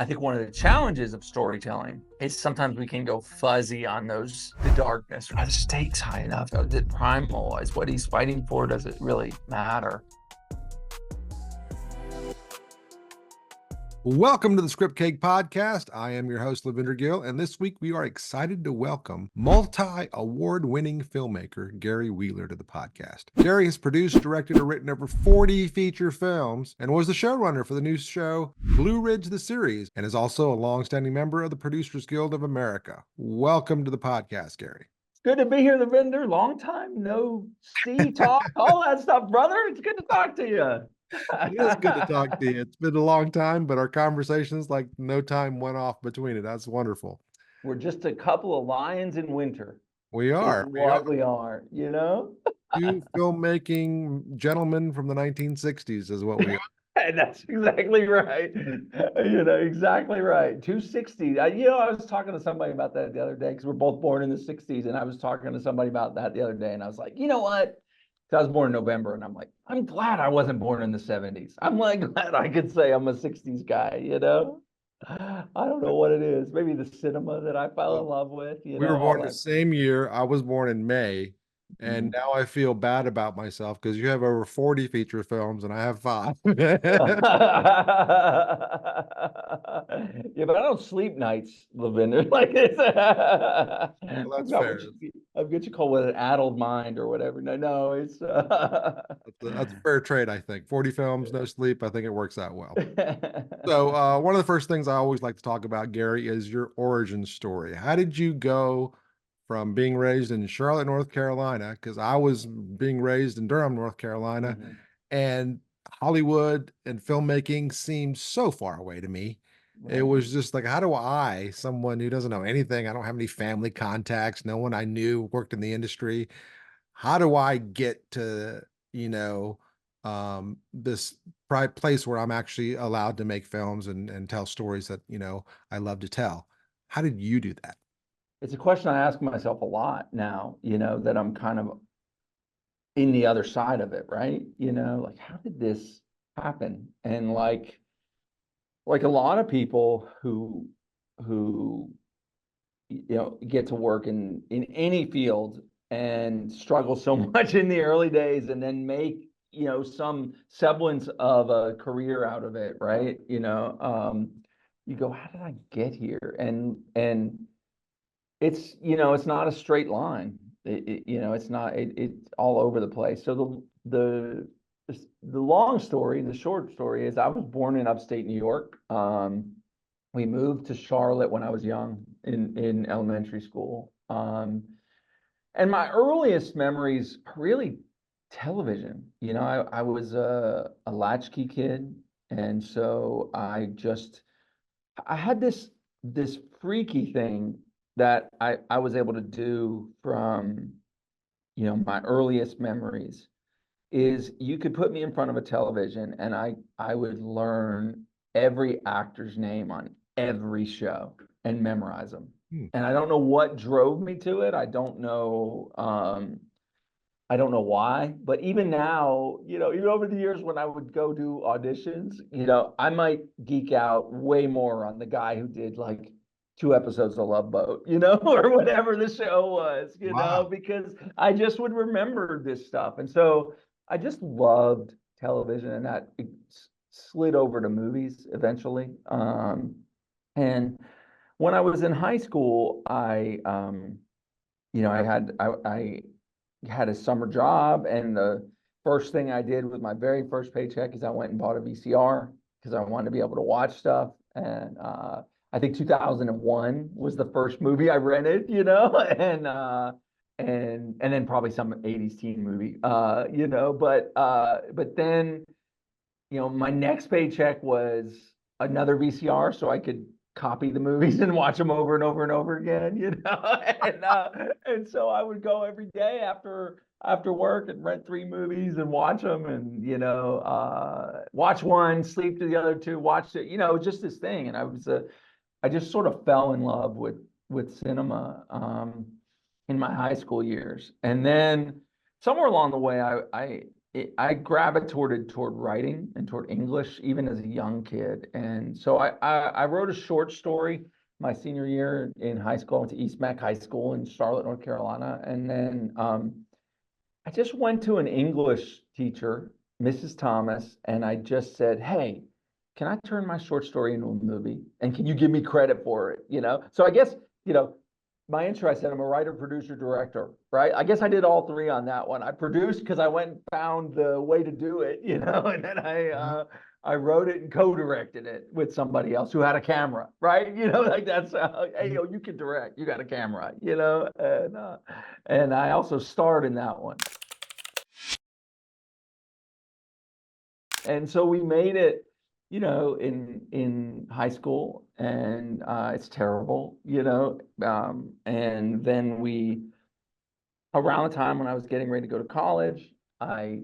I think one of the challenges of storytelling is sometimes we can go fuzzy on the darkness. Are the stakes high enough? Is it primal? Is what he's fighting for, does it really matter? Welcome to the Scriptcake podcast. I am your host, Lavender Gill, and this week we are excited to welcome multi-award-winning filmmaker Gary Wheeler to the podcast. Gary has produced, directed, or written over 40 feature films and was the showrunner for the new show Blue Ridge the Series, and is also a longstanding member of the Producers Guild of America. Welcome to the podcast, Gary. Good to be here, Lavender. Long time no see, talk, all that stuff, brother. It's good to talk to you. It is good to talk to you. It's been a long time, but our conversations, like no time went off between it. That's wonderful. We're just a couple of lions in winter. We are. We are, you know? Two filmmaking gentlemen from the 1960s is what we are. And that's exactly right. Exactly right. 260. I was talking to somebody about that the other day because we're both born in the 60s. And I was talking to somebody about that the other day. And I was like, you know what? I was born in November, and I'm like, I'm glad I wasn't born in the 70s. I'm like glad I could say I'm a 60s guy, I don't know what it is. Maybe the cinema that I fell in love with. We were born the same year. I was born in May, and now I feel bad about myself because you have over 40 feature films and I have 5. Yeah, but I don't sleep nights, Lavender. Like it's Well, that's fair. I've got you called with an addled mind or whatever. No, it's that's a fair trade, I think. 40 films, no sleep. I think it works out well. So one of the first things I always like to talk about, Gary, is your origin story. How did you go from being raised in Charlotte, North Carolina, because I was being raised in Durham, North Carolina, and Hollywood and filmmaking seemed so far away to me. Right. It was just like, how do I, someone who doesn't know anything, I don't have any family contacts, no one I knew worked in the industry, how do I get to, this place where I'm actually allowed to make films and tell stories that, I love to tell? How did you do that? It's a question I ask myself a lot now, that I'm kind of in the other side of it, right? Like, how did this happen? And like a lot of people who get to work in any field and struggle so much in the early days and then make some semblance of a career out of it, right? You go, how did I get here? And it's it's not a straight line. It's not. It's all over the place. So the long story, the short story is I was born in upstate New York. We moved to Charlotte when I was young in elementary school. And my earliest memories are really television. I was a latchkey kid, and so I had this freaky thing that I was able to do from my earliest memories is you could put me in front of a television and I would learn every actor's name on every show and memorize them. And I don't know what drove me to it. I don't know why, but even now, even over the years when I would go do auditions, I might geek out way more on the guy who did like 2 episodes of Love Boat, or whatever the show was, Wow. because I just would remember this stuff. And so I just loved television, and that slid over to movies eventually. And when I was in high school, I had a summer job, and the first thing I did with my very first paycheck is I went and bought a VCR because I wanted to be able to watch stuff. And I think 2001 was the first movie I rented, and then probably some 80s teen movie, but then, my next paycheck was another VCR so I could copy the movies and watch them over and over and over again, and so I would go every day after work and rent 3 movies and watch them, and watch one, sleep to the other 2, watch it, just this thing. And I just sort of fell in love with cinema in my high school years. And then somewhere along the way, I gravitated toward writing and toward English even as a young kid. And so I wrote a short story my senior year in high school. I went to East Mac High School in Charlotte, North Carolina. And then I just went to an English teacher, Mrs. Thomas, and I just said, "Hey, can I turn my short story into a movie? And can you give me credit for it?" So I guess, my intro, I said I'm a writer, producer, director, right? I guess I did all three on that one. I produced because I went and found the way to do it, and then I wrote it and co-directed it with somebody else who had a camera, right? Like that's hey, you can direct, you got a camera, and I also starred in that one. And so we made it, in high school, and it's terrible, and then around the time when I was getting ready to go to college, I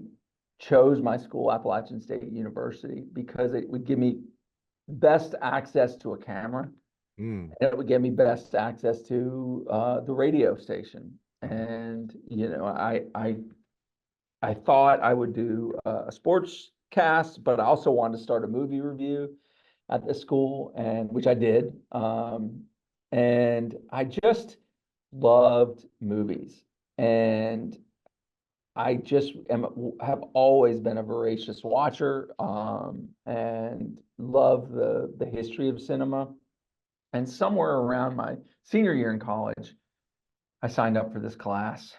chose my school, Appalachian State University, because it would give me best access to a camera, Mm. and it would give me best access to the radio station. And I thought I would do a sports cast, but I also wanted to start a movie review at the school, and which I did. And I just loved movies, and I just have always been a voracious watcher, and love the history of cinema. And somewhere around my senior year in college, I signed up for this class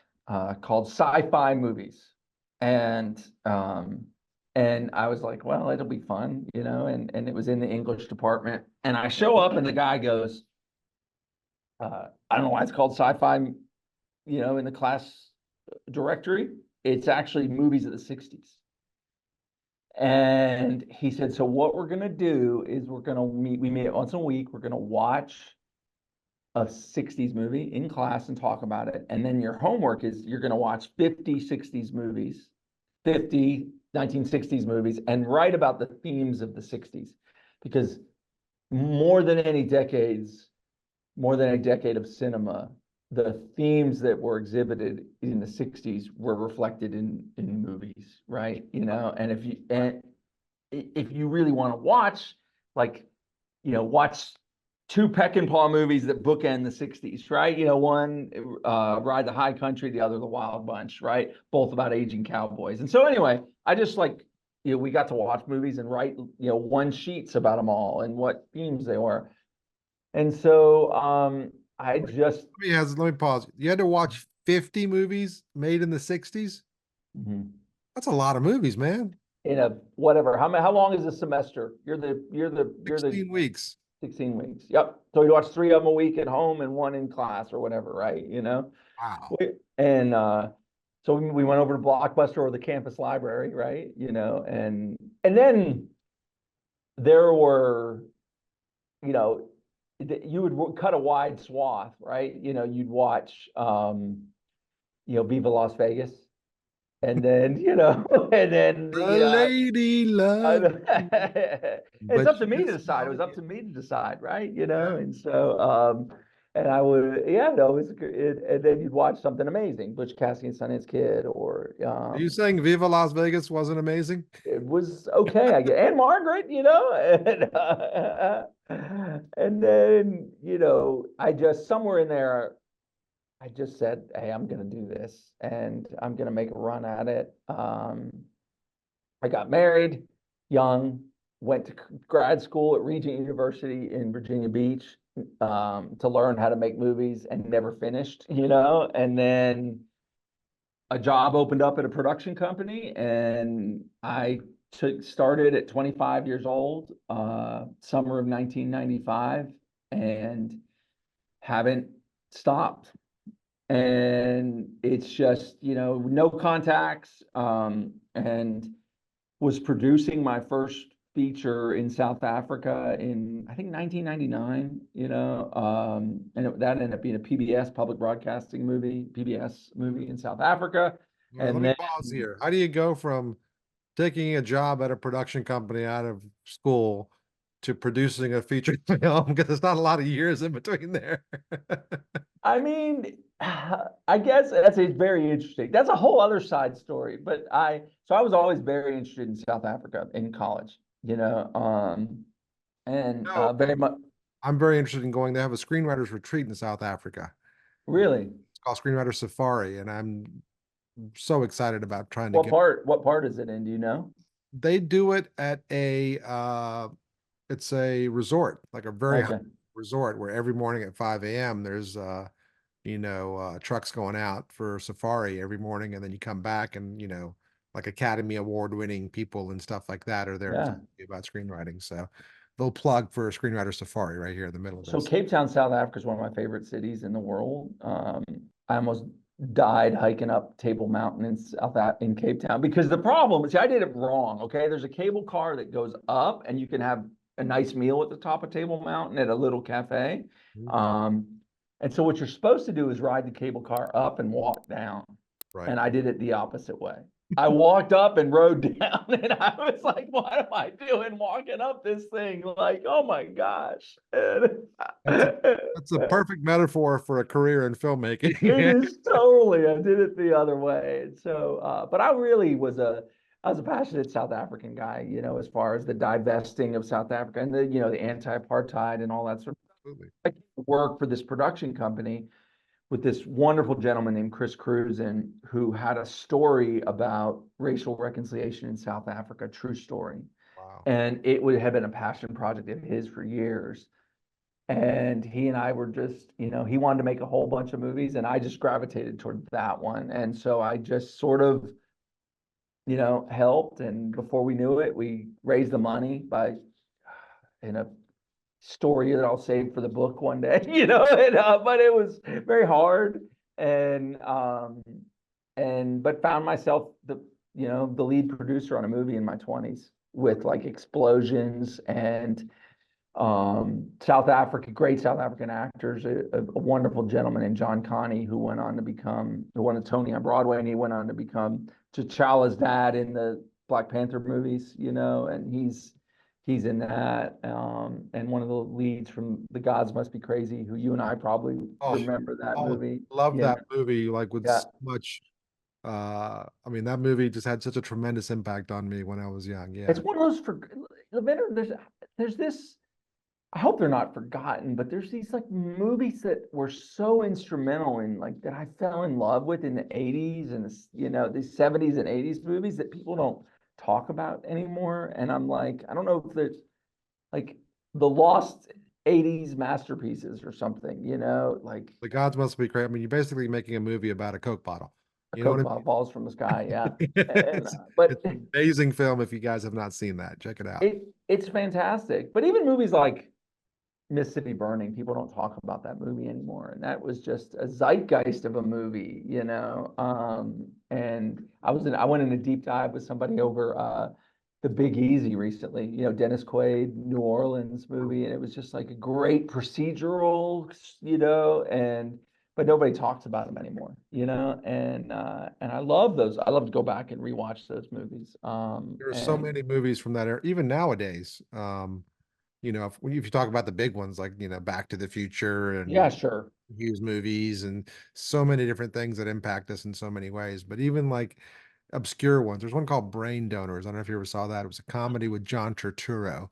called Sci-Fi Movies, and I was like, well, it'll be fun, and it was in the English department. And I show up, and the guy goes, I don't know why it's called Sci-Fi, in the class directory. It's actually movies of the '60s. And he said, so what we're gonna do is we meet once a week. We're gonna watch a '60s movie in class and talk about it. And then your homework is you're going to watch 50 '60s movies, 50 1960s movies, and write about the themes of the '60s. Because more than any decade of cinema, the themes that were exhibited in the '60s were reflected in movies, right? And if you really want to watch, like, watch two Peckinpah movies that bookend the '60s, right? One Ride the High Country, the other The Wild Bunch, right? Both about aging cowboys. And so anyway, I just we got to watch movies and write, one sheets about them all and what themes they were. And so Let me pause. You had to watch 50 movies made in the 60s? Mhm. That's a lot of movies, man. In a whatever, how long is a semester? You're the 16 weeks. 16 weeks. Yep. So you watch 3 of them a week at home and 1 in class or whatever, right? Wow. And so we went over to Blockbuster or the campus library, right? And then there were, you would cut a wide swath, right? You'd watch, Viva Las Vegas, and then, and then, The lady loves it's but up to she me to just decide. It was up yeah. to me to decide, right? And so, and I would, yeah, no, and then you'd watch something amazing, Butch Cassidy and Sundance Kid, or Are you saying Viva Las Vegas wasn't amazing? it was okay, I guess, and Margaret, and then, I just somewhere in there, I just said, hey, I'm going to do this and I'm going to make a run at it. I got married young, went to grad school at Regent University in Virginia Beach to learn how to make movies, and never finished, and then a job opened up at a production company, and I started at 25 years old, summer of 1995, and haven't stopped. And it's just, no contacts, and was producing my first feature in South Africa in, I think, 1999, and that ended up being a PBS, public broadcasting movie, PBS movie in South Africa. All right, let And me then, pause here. How do you go from taking a job at a production company out of school to producing a feature film? Because there's not a lot of years in between there. I mean, I guess that's a very interesting. That's a whole other side story. But I was always very interested in South Africa in college, and No, very much I'm very interested in going. They have a screenwriters retreat in South Africa. really. It's called Screenwriter Safari, and I'm so excited about trying to What get. part? What part is it in? Do you know? They do it at a it's a resort, like a very high Okay. resort where every morning at 5 a.m. there's trucks going out for safari every morning, and then you come back and like Academy Award winning people and stuff like that are there to talk Yeah. to you about screenwriting. So they'll plug for Screenwriter Safari right here in the middle of So this. Cape Town, South Africa is one of my favorite cities in the world. I almost died hiking up Table Mountain in Cape Town because the problem is I did it wrong. Okay, there's a cable car that goes up, and you can have a nice meal at the top of Table Mountain at a little cafe. Mhm. Um, and so what you're supposed to do is ride the cable car up and walk down. Right. And I did it the opposite way. I walked up and rode down, and I was like, "What am I doing walking up this thing?" Like, oh my gosh. That's a that's a perfect metaphor for a career in It filmmaking. is totally. I did it the other way. And so, but I was a passionate South African guy, as far as the divesting of South Africa and the anti-apartheid and all that sort of Absolutely. I work for this production company with this wonderful gentleman named Chris Cruzen, who had a story about racial reconciliation in South Africa, true story. Wow. And it would have been a passion project of his for years. And he and I were just, he wanted to make a whole bunch of movies, and I just gravitated toward that one. And so I just sort of, helped. And before we knew it, we raised the money by in a story that I'll save for the book one day, but it was very hard. And but found myself the lead producer on a movie in my 20s with like explosions and South Africa, great South African actors, a wonderful gentleman named John Connie who won a Tony on Broadway, and he went on to become T'Challa's dad in the Black Panther movies, and he's in that, and one of the leads from The Gods Must Be Crazy, who you and I probably Oh, remember that oh, movie. love You know, that movie, like with yeah, so much I mean that movie just had such a tremendous impact on me when I was young. Yeah. it's one of those for Lavender. There's this. I hope they're not forgotten, but there's these like movies that were so instrumental in like that I fell in love with in the 80s and these 70s and 80s movies that people don't talk about anymore. And I'm like, I don't know if there's like the lost 80s masterpieces or something, like The Gods Must Be Crazy. I mean, you're basically making a movie about a Coke bottle. a You know what Coke I bottle falls from the sky. Yeah. mean? And It's but an amazing film if you guys have not seen that. Check it out. it's fantastic. But even movies like Mississippi Burning, people don't talk about that movie anymore. And that was just a zeitgeist of a movie, And I went in a deep dive with somebody over the Big Easy recently, Dennis Quaid, New Orleans movie, and it was just like a great procedural, and but nobody talks about them anymore, and I love those. I love to go back and rewatch those movies. There are so And many movies from that era, even nowadays. If you talk about the big ones like Back to the Future yeah, and sure. Hughes movies and so many different things that impact us in so many ways, but even like obscure ones. There's one called Brain Donors. I don't know if you ever saw that. It was a comedy with John Turturro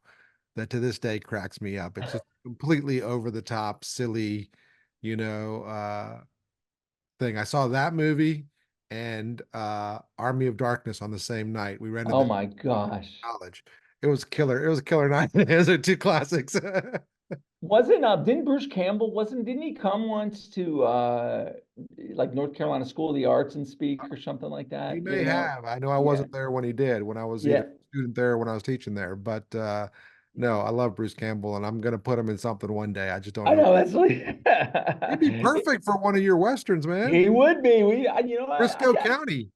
that to this day cracks me up. It's just completely over the top, silly, you know, uh, thing. I saw that movie and Army of Darkness on the same night. We rented Oh them my in gosh. college. It was killer. It was a killer night. Those are two classics. Didn't Bruce Campbell didn't he come once to like North Carolina School of the Arts and speak or something like He that, may have. I know I Yeah. wasn't there when he did, when I was either Yeah. a student there or when I was teaching there. But no, I love Bruce Campbell and I'm gonna put him in something one day. I just don't I know. know that's like He'd be perfect for one of your westerns, man. he would be. Briscoe County.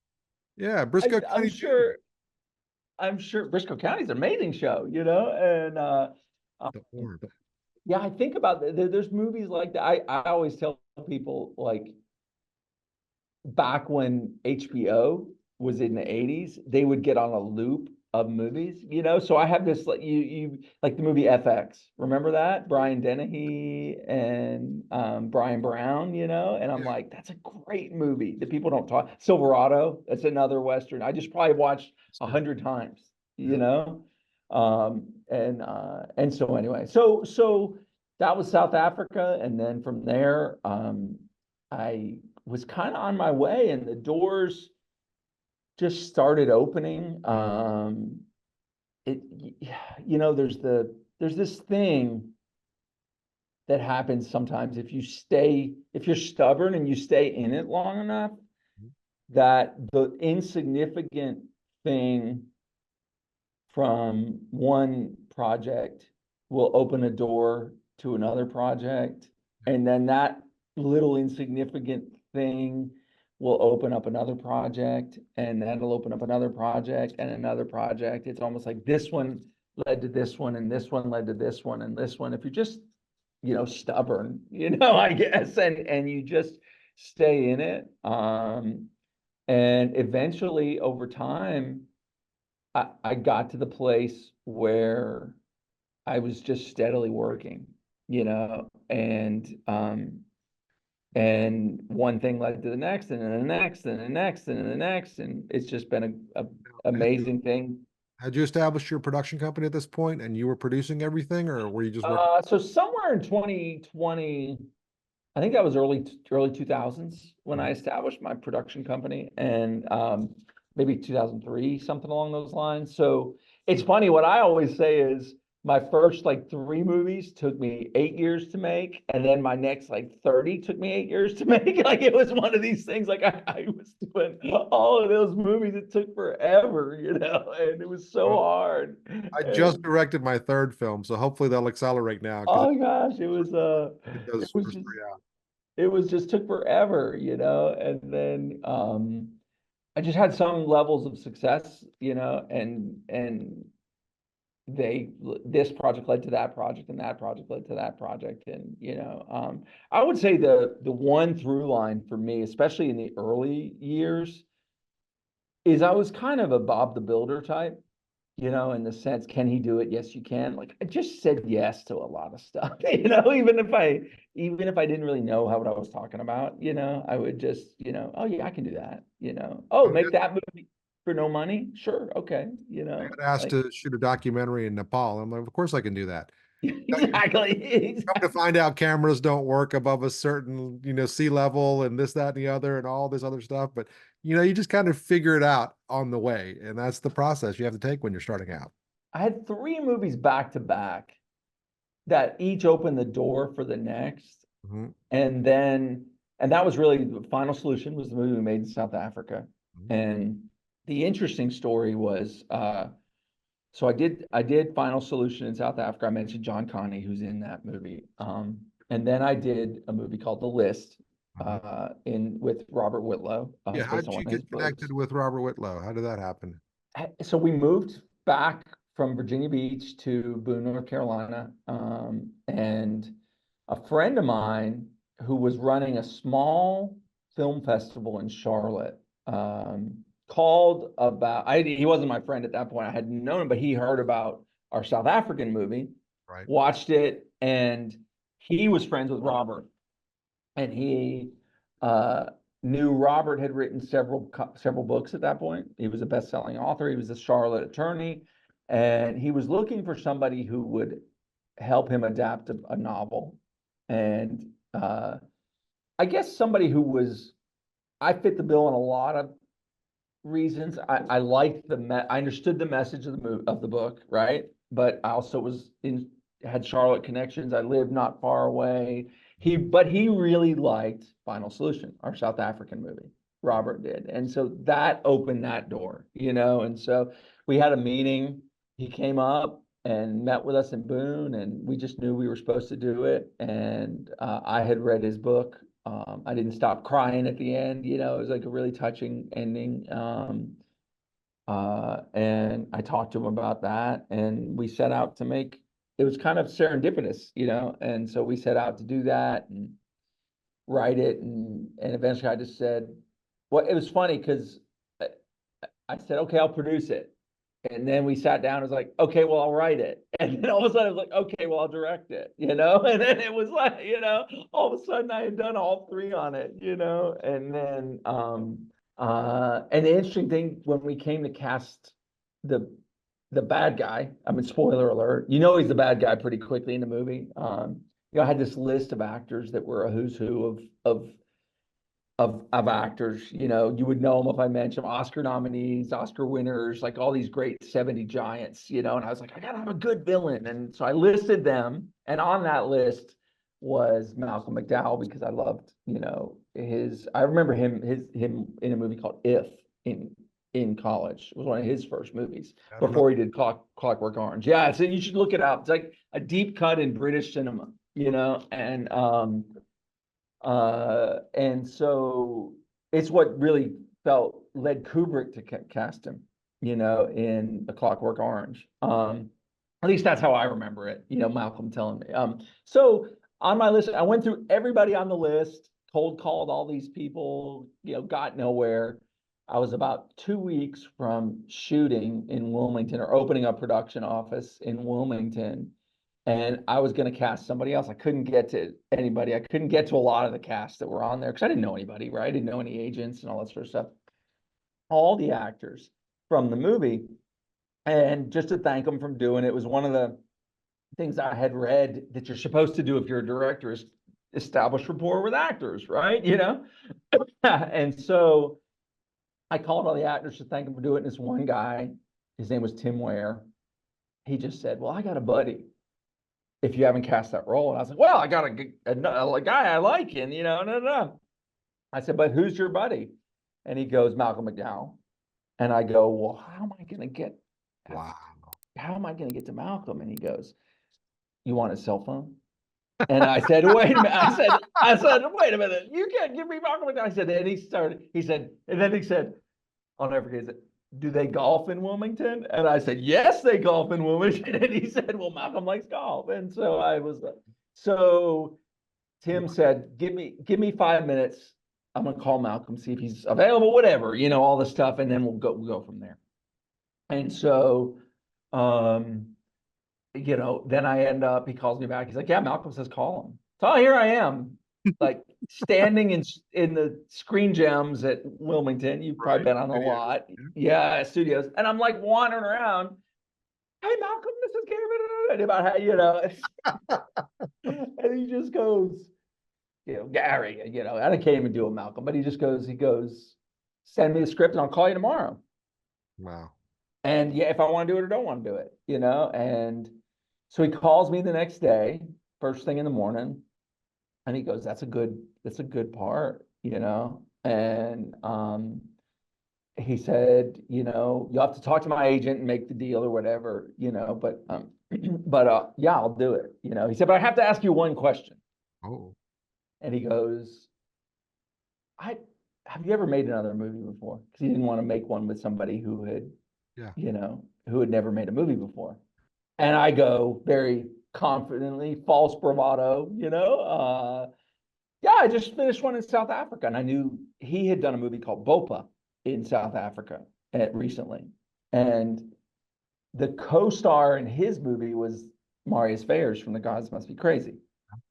Yeah, Briscoe I'm County Jr. sure Briscoe County's an amazing show, and uh, The Horn. yeah, I think about there's movies like that. I always tell people like back when HBO was in the 80s, they would get on a loop of movies, you know. So I have this like you like the movie FX. Remember that? Brian Dennehy and Brian Brown, you know, and I'm Yeah. like, that's a great movie that people don't talk. Silverado, that's another Western. I just probably watched It's good. 100 times, you Yeah. know. And so anyway, so that was South Africa, and then from there, I was kind of on my way, and the doors just started opening. It, you know, there's this thing that happens sometimes if you're stubborn and you stay in it long enough, Mhm. that the insignificant thing from one project will open a door to another project, Yeah. and then that little insignificant thing will open up another project, and that'll open up another project and another project. It's almost like this one led to this one, and this one led to this one, and this one. If you're just, you know, stubborn, you know, I guess, and you just stay in it, and eventually over time I got to the place where I was just steadily working, you know, and one thing led to the next, and then the next, and the next, and the next, and it's just been a Had you, amazing thing. had you established your production company at this point and you were producing everything, or were you just working? So somewhere in 2020, I think that was early 2000s when I Mhm. established my production company, and maybe 2003, something along those lines. So it's funny, what I always say is my first like three movies took me 8 years to make, and then my next like 30 took me 8 years to make. Like it was one of these things, like I was doing all of those movies, it took forever, you know, and it was so Well, hard. I just And directed my third film, so hopefully they'll accelerate now because oh gosh, it it does was first just three out. it was just took forever, you know, and then I just had some levels of success, you know, and they this project led to that project, and that project led to that project, and you know, I would say the one through line for me, especially in the early years, is I was kind of a Bob the Builder type, you know, in the sense, can he do it? Yes, you can. Like I just said yes to a lot of stuff, you know, even if I didn't really know how what I was talking about, you know, I would just, you know, oh yeah, I can do that, you know. Oh, I make that movie for no money? Sure, okay, you know, got asked like to shoot a documentary in Nepal. I'm like, of course I can do that. exactly, Come to exactly. find out cameras don't work above a certain, sea level and this, that, and the other, and all this other stuff. But, you just kind of figure it out on the way. And that's the process you have to take when you're starting out. I had three movies back to back that each opened the door for the next. Mhm, And then, and that was really the Final Solution was the movie we made in South Africa. mhm. And the interesting story was, so I did Final Solution in South Africa. I mentioned John Connie, who's in that movie. And then I did a movie called The List, Mhm. in with Robert Whitlow. Yeah. It's How based did on you one of his get books. connected with Robert Whitlow? How did that happen? So we moved back from Virginia Beach to Boone, North Carolina. And a friend of mine who was running a small film festival in Charlotte called about, he wasn't my friend at that point. I hadn't known him, but he heard about our South African movie, Right. watched it, and he was friends with Robert, and he uh, knew Robert had written several books at that point. He was a best-selling author. He was a Charlotte attorney, and he was looking for somebody who would help him adapt a novel. And I guess somebody who was I fit the bill in a lot of reasons. I liked I understood the message of the book, right? But I also had Charlotte connections. I lived not far away. But he really liked Final Solution, our South African movie. Robert did. And so that opened that door, you know. And so we had a meeting. He came up and met with us in Boone, and we just knew we were supposed to do it. And I had read his book. I didn't stop crying at the end, you know, it was like a really touching ending. And I talked to him about that, and we set out to make it was kind of serendipitous, you know, and so we set out to do that and write it, and eventually I just said, well, it was funny because I said, okay, I'll produce it. And then we sat down, it was like, okay, well, I'll write it. And then all of a sudden I was like, okay, well, I'll direct it, you know? And then it was like, you know, all of a sudden I had done all three on it, you know? And then and the interesting thing when we came to cast the the bad guy, I mean, spoiler alert, you know he's the bad guy pretty quickly in the movie. You know, I had this list of actors that were a who's who of actors. You know, you would know them if I mentioned them, Oscar nominees, Oscar winners, like all these great 70 giants, you know, and I was like, I gotta have a good villain. And so I listed them, and on that list was Malcolm McDowell because I loved, you know, I remember him in a movie called If in college. It was one of his first movies I don't know. before he did Clockwork Orange. Yeah, so you should look it up. It's like a deep cut in British cinema, you know, and so it's what really led Kubrick to cast him, you know, in A Clockwork Orange. At least that's how I remember it, you know, Malcolm telling me. So on my list, I went through everybody on the list, cold called all these people, you know, got nowhere. I was about 2 weeks from shooting in Wilmington or opening a production office in Wilmington, and I was going to cast somebody else. I couldn't get to anybody. I couldn't get to a lot of the cast that were on there because I didn't know anybody, right? I didn't know any agents and all that sort of stuff. All the actors from the movie, and just to thank them for doing it, it was one of the things I had read that you're supposed to do if you're a director is establish rapport with actors, right? You know, and so I called all the actors to thank them for doing it. And this one guy, his name was Tim Ware. He just said, "Well, I got a buddy if you haven't cast that role." And I was like, well, I got a guy I like, and you know, no. I said, but who's your buddy? And he goes, Malcolm McDowell. And I go, well, Wow. how am I going to get to Malcolm? And he goes, you want his cell phone? And I said, wait a minute. Wait a minute. You can't give me Malcolm McDowell. I said, and then he said, I'll never forget it. Do they golf in Wilmington? And I said, yes, they golf in Wilmington. And he said, well, Malcolm likes golf. And so I was like, so Tim said, give me 5 minutes. I'm gonna call Malcolm, see if he's available, whatever, you know, all this stuff, and then we'll go from there. And so you know, then he calls me back. He's like, yeah, Malcolm says call him. So here I am, like standing in the Screen Gems at Wilmington. You've probably been on a lot. Yeah, studios. And I'm like wandering around. Hey, Malcolm, this is Gary. About how, you know, and he just goes, you know, Gary, you know, I can't even do a Malcolm, but he goes, send me the script and I'll call you tomorrow. Wow. And yeah, if I want to do it or don't want to do it, you know. And so he calls me the next day, first thing in the morning, and he goes, that's a good part, you know. And he said, you know, you'll have to talk to my agent and make the deal or whatever, you know, but yeah, I'll do it. You know, he said, but I have to ask you one question. Oh. And he goes, have you ever made another movie before? Because he didn't want to make one with somebody who had, you know, who had never made a movie before. And I go very confidently, false bravado, you know, yeah, I just finished one in South Africa. And I knew he had done a movie called Bopa in South Africa recently. And the co-star in his movie was Marius Vayers from The Gods Must Be Crazy.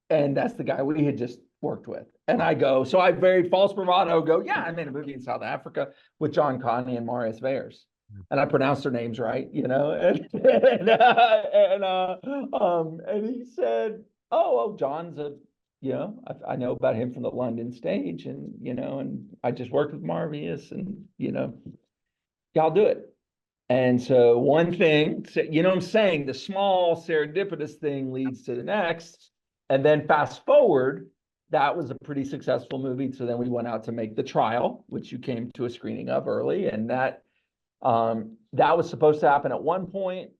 And that's the guy we had just worked with. And I go, so I very false bravado go, yeah, I made a movie in South Africa with John Connie and Marius Vayers. And I pronounced their names right, you know, and he said, oh, John's you know, I know about him from the London stage, and you know, and I just worked with Marius, and you know, yeah, I'll do it. And so one thing, you know what I'm saying, the small serendipitous thing leads to the next. And then fast forward, that was a pretty successful movie. So then we went out to make The Trial, which you came to a screening of early. And that was supposed to happen at one point.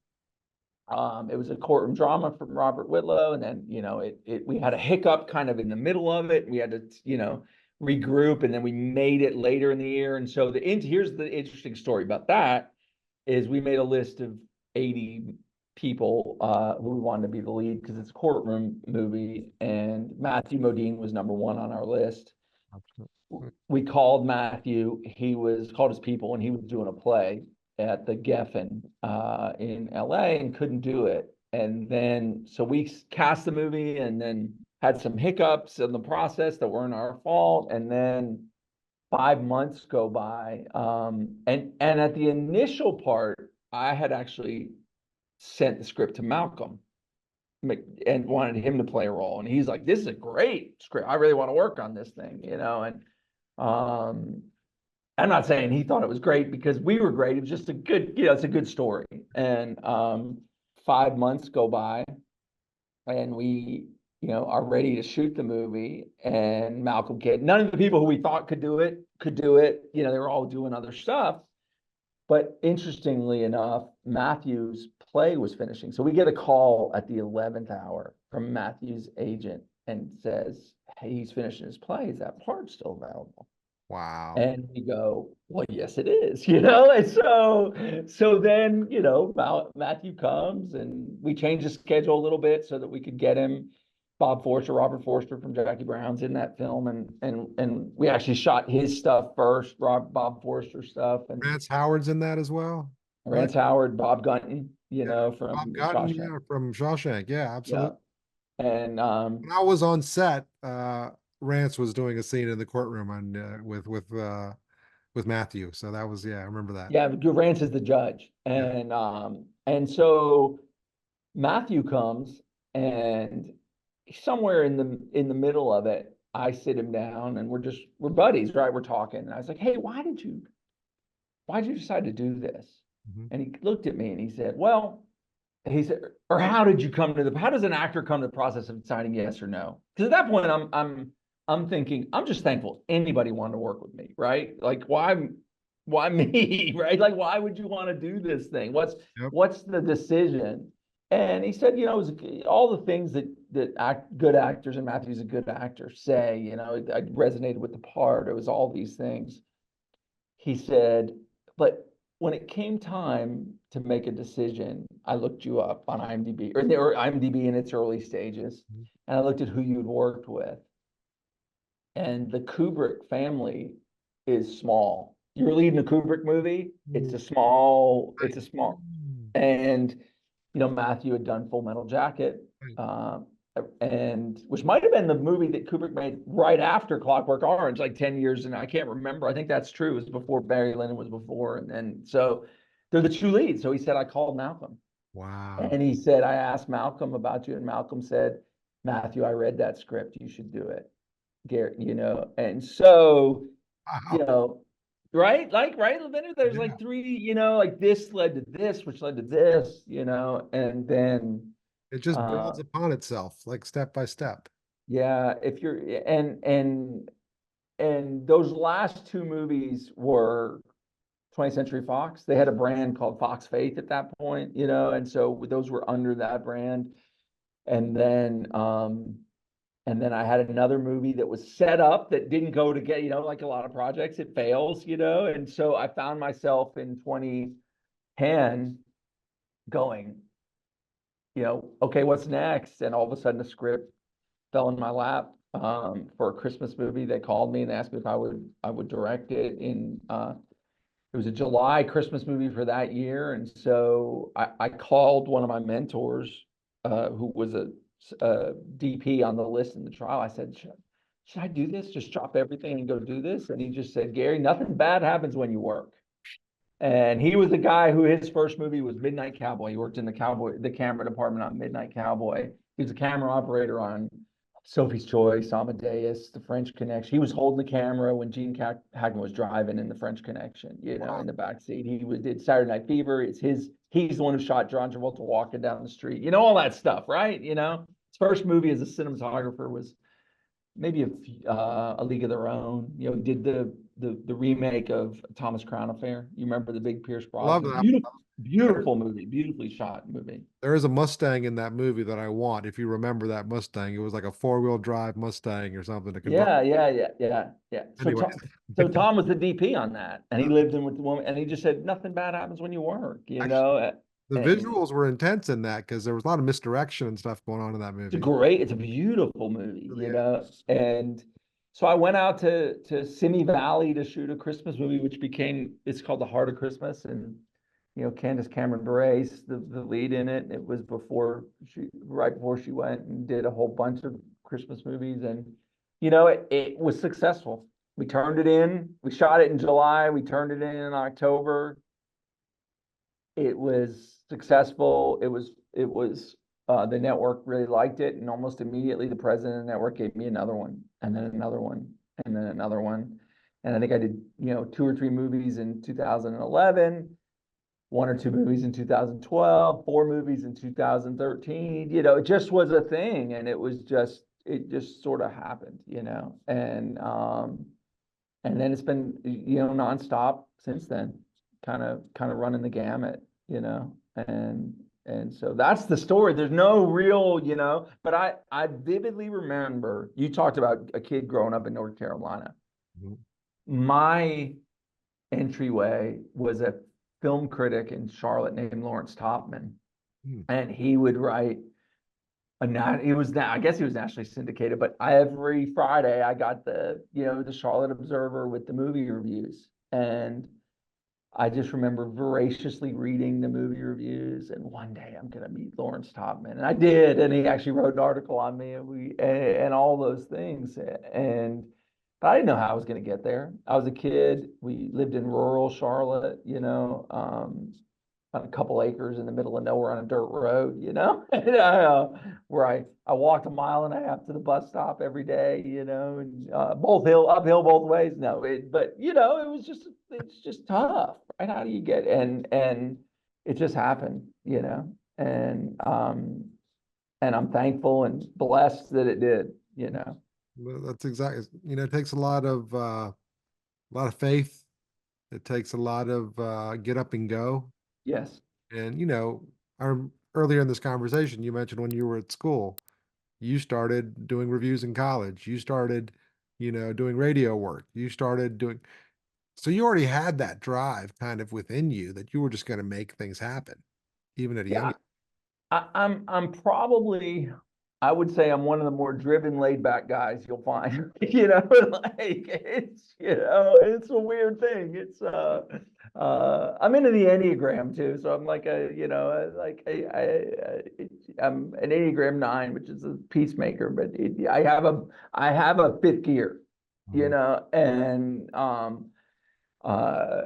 It was a courtroom drama from Robert Whitlow. And then, you know, we had a hiccup kind of in the middle of it. We had to, you know, regroup, and then we made it later in the year. And so here's the interesting story about that is we made a list of 80 people who we wanted to be the lead because it's a courtroom movie, and Matthew Modine was number one on our list. We called Matthew. He called his people, and he was doing a play, at the Geffen in LA and couldn't do it. And then, so we cast the movie and then had some hiccups in the process that weren't our fault. And then 5 months go by. And at the initial part, I had actually sent the script to Malcolm and wanted him to play a role. And he's like, this is a great script. I really want to work on this thing, And I'm not saying he thought it was great because we were great. It was just a good, it's a good story. And 5 months go by and we, are ready to shoot the movie. And Malcolm Kidd, none of the people who we thought could do it. They were all doing other stuff. But interestingly enough, Matthew's play was finishing. So we get a call at the 11th hour from Matthew's agent and says, hey, he's finishing his play. Is that part still available? Wow. And we go, well, yes, it is, And so then, Matthew comes and we change the schedule a little bit so that we could get him. Robert Forster from Jackie Brown's in that film, and we actually shot his stuff first, Bob Forster stuff, and Rance Howard's in that as well, right? Rance Howard, Bob Gunton, Bob from Gunton, Shawshank. from Shawshank. Yeah, absolutely. Yeah. And when I was on set, Rance was doing a scene in the courtroom with Matthew. So that was, I remember that. Yeah, Rance is the judge, and so Matthew comes, and somewhere in the middle of it, I sit him down, and we're buddies, right? We're talking, and I was like, hey, why did you decide to do this? Mm-hmm. And he looked at me and he said, well, or how does an actor come to the process of deciding yes or no? Because at that point, I'm thinking, I'm just thankful anybody wanted to work with me, right? Like, why me, right? Like, why would you want to do this thing? What's the decision? And he said, it was all the things that good actors, and Matthew's a good actor, say, I resonated with the part. It was all these things. He said, but when it came time to make a decision, I looked you up on IMDb, or IMDb in its early stages, and I looked at who you'd worked with. And the Kubrick family is small. You're leading a Kubrick movie, it's a small, and Matthew had done Full Metal Jacket, and which might have been the movie that Kubrick made right after Clockwork Orange, like 10 years, and I can't remember. I think that's true. It was before Barry Lyndon was before, and so they're the two leads. So he said, I called Malcolm. Wow. And he said, I asked Malcolm about you, and Malcolm said, Matthew, I read that script. You should do it, Garrett. And so, wow. Right? Lavender, there's like three, like this led to this, which led to this, and then it just builds upon itself, like step by step. Yeah, if you're and those last two movies were 20th Century Fox. They had a brand called Fox Faith at that point, and so those were under that brand. And then I had another movie that was set up that didn't go to get, like a lot of projects, it fails, and so I found myself in 2010 going, okay, what's next? And all of a sudden the script fell in my lap for a Christmas movie. They called me and asked me if I would direct it. It was a July Christmas movie for that year, and so I called one of my mentors, who was a DP on the list in the trial. I said, should I do this? Just drop everything and go do this? And he just said, Gary, nothing bad happens when you work. And he was the guy who his first movie was Midnight Cowboy. He worked in the camera department on Midnight Cowboy. He was a camera operator on Sophie's Choice, Amadeus, The French Connection. He was holding the camera when Gene Hackman was driving in The French Connection, in the back seat. He did Saturday Night Fever. He's the one who shot John Travolta walking down the street. All that stuff, right? His first movie as a cinematographer was maybe a League of Their Own. He did the remake of Thomas Crown Affair. You remember the big Pierce Brosnan? Love that. Beautiful movie, beautifully shot movie. There is a Mustang in that movie that I want. If you remember that Mustang, it was like a 4-wheel drive Mustang or something. Yeah. Anyway. So Tom was the DP on that, and he lived in with the woman, and he just said nothing bad happens when you work. The visuals were intense in that because there was a lot of misdirection and stuff going on in that movie. It's a beautiful movie, and so I went out to Simi Valley to shoot a Christmas movie, it's called The Heart of Christmas, and Candace Cameron Bure, the lead in it. It was right before she went and did a whole bunch of Christmas movies, and it was successful. We turned it in. We shot it in July. We turned it in October. It was successful. The network really liked it, and almost immediately the president of the network gave me another one, and then another one, and then another one. And I think I did, 2 or 3 movies in 2011, 1 or 2 movies in 2012, 4 movies in 2013. It just was a thing, and it just sort of happened, and then it's been, nonstop since then, kind of running the gamut, and so that's the story. There's no real, but I vividly remember you talked about a kid growing up in North Carolina. Mhm. My entryway was a film critic in Charlotte named Lawrence Topman, Hmm. and he would write I guess he was nationally syndicated, but every Friday I got the Charlotte Observer with the movie reviews, and I just remember voraciously reading the movie reviews, and one day I'm going to meet Lawrence Topman, and I did, and he actually wrote an article on me, and all those things, but I didn't know how I was going to get there. I was a kid. We lived in rural Charlotte, on a couple acres in the middle of nowhere on a dirt road, where I walked 1.5 miles to the bus stop every day, and uphill both ways. No, but it's just tough, right? How do you get, and it just happened, and I'm thankful and blessed that it did. Well, that's exactly, it takes a lot of faith. It takes a lot of get up and go. Yes. And, earlier in this conversation, you mentioned when you were at school, you started doing reviews in college. You started, doing radio work. You started doing, so you already had that drive kind of within you that you were just going to make things happen, even at a young Yeah. age. I'm probably, I would say I'm one of the more driven, laid back guys you'll find. It's a weird thing. I'm into the Enneagram too, so I'm like I'm an Enneagram 9, which is a peacemaker, but I have a fifth gear, Mhm. and uh,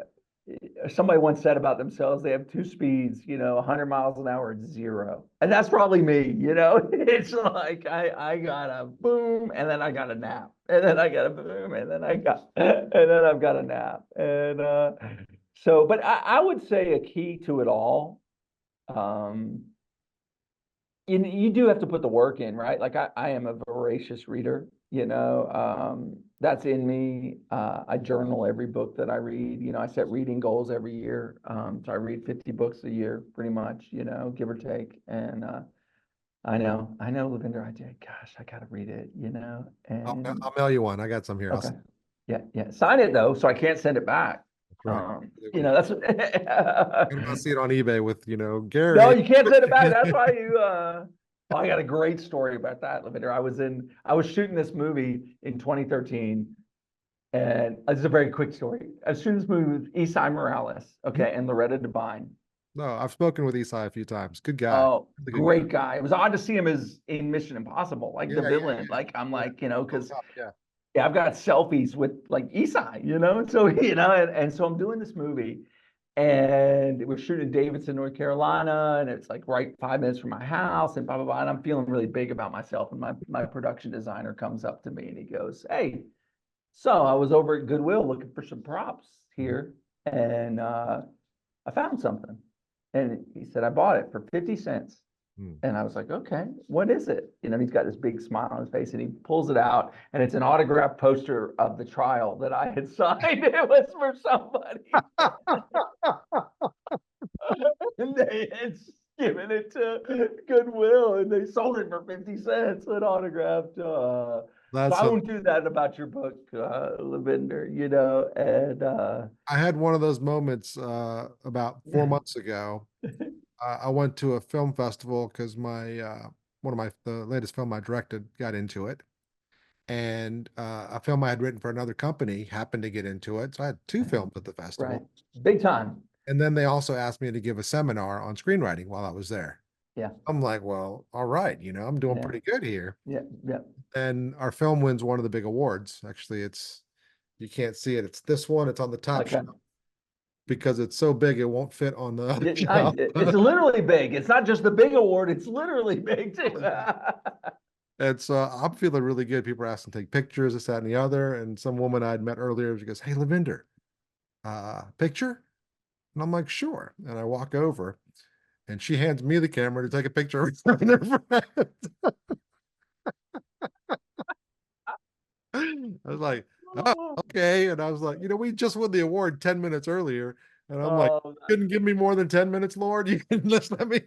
somebody once said about themselves, they have 2 speeds, 100 miles an hour and 0. And that's probably me, it's like I got a boom, and then I got a nap, and then I got a boom, and then I've got a nap. And so, but I would say a key to it all, um, you do have to put the work in, right? Like I am a voracious reader, that's in me. I journal every book that I read. I set reading goals every year. So I read 50 books a year, pretty much, give or take. And I know, Lavender, gosh, I gotta read it, I'll, and I'll mail you one. I got some here. okay. Yeah, yeah. Sign it though, so I can't send it back. Correct. That's And I'll see it on eBay with, No, Gary. you can't send it back. That's why oh, I got a great story about that, Lavender. I was shooting this movie in 2013, and this is a very quick story. I was shooting this movie with Esai Morales, okay, and Loretta Devine. No, I've spoken with Esai a few times. Good guy. Oh, Really good guy. great guy. It was odd to see him as in Mission Impossible, like Yeah, the yeah, villain. yeah. Like I'm Yeah. like, On because top, yeah. yeah, I've got selfies with like Esai, so and so I'm doing this movie, and we're shooting in Davidson, North Carolina, and it's like right 5 minutes from my house, and blah blah blah. And I'm feeling really big about myself, and my production designer comes up to me and he goes, "Hey, so I was over at Goodwill looking for some props Mhm. here, and I found something." And he said, "I bought it for 50 cents." Mm. And I was like, "Okay, what is it?" He's got this big smile on his face, and he pulls it out, and it's an autographed poster of the trial that I had signed. It was for somebody, and they had given it to Goodwill, and they sold it for 50 cents, an autographed. So That's I a, won't do that about your book, Lavender, and I had one of those moments about 4 months ago. I went to a film festival because my one of my the latest film I directed got into it, and a film I had written for another company happened to get into it. So I had two films at the right, festival. big time. And then they also asked me to give a seminar on screenwriting while I was there. Yeah. I'm like, well, all right, I'm doing Yeah. pretty good here. Yeah. Yeah. And our film wins one of the big awards. Actually, you can't see it. It's this one. It's on the top Okay. shelf because it's so big it won't fit on the other Yeah, nice. shelf. It's literally big. It's not just the big award. It's literally big too. It's I'm feeling really good. People are asking to take pictures, this, that, and the other. And some woman I'd met earlier, she goes, "Hey, Lavinder, picture?" And I'm like, "Sure." And I walk over, and she hands me the camera to take a picture of her and her friend. I was like, "Oh, okay." And I was like, we just won the award 10 minutes earlier. And I'm like, Oh, couldn't give me more than 10 minutes, Lord. You can just let me.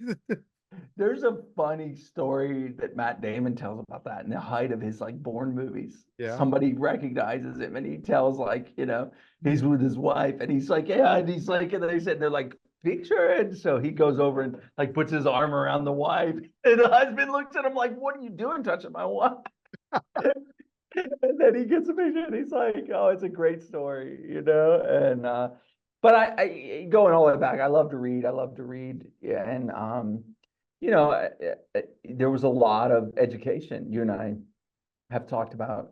there's a funny story that Matt Damon tells about that in the height of his like Bourne movies. Yeah. Somebody recognizes him and he tells like, he's with his wife and he's like, yeah, and he's like, and they said they're like, picture it. So he goes over and like puts his arm around the wife. And the husband looks at him like, what are you doing touching my wife? And then he gets a picture and he's like, oh, it's a great story. And but I going all the way back, I love to read. I love to read. Yeah, and there was a lot of education. You and I have talked about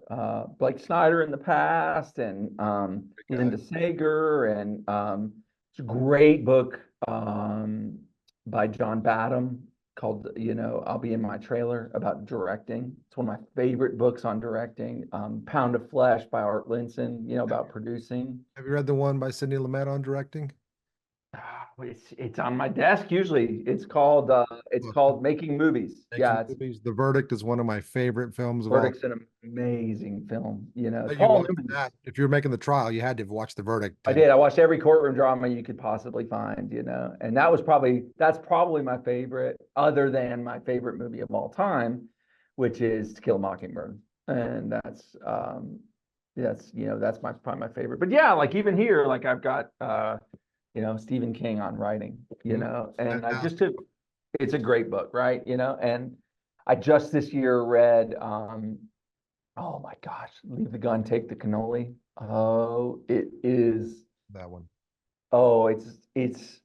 Blake Snyder in the past and Okay. Linda Sager, and it's a great book by John Badham called, I'll Be in My Trailer, about directing. It's one of my favorite books on directing. Pound of Flesh by Art Linson, about producing. Have you read the one by Sidney Lumet on directing? It's on my desk usually. It's called Making Movies. Making Yeah, it's Movies. The Verdict is one of my favorite films of all. Verdict's an amazing film. You Paul watch Newman. that. If you're making the trial, you had to watch The Verdict. I did. I watched every courtroom drama you could possibly find, and that's probably my favorite, other than my favorite movie of all time, which is To Kill a Mockingbird. And that's probably my favorite. But yeah, like even here, like I've got Stephen King on writing, and Fantastic. it's a great book, right? And I just this year read oh my gosh, Leave the Gun, Take the Cannoli. Oh, it is. That one. Oh, it's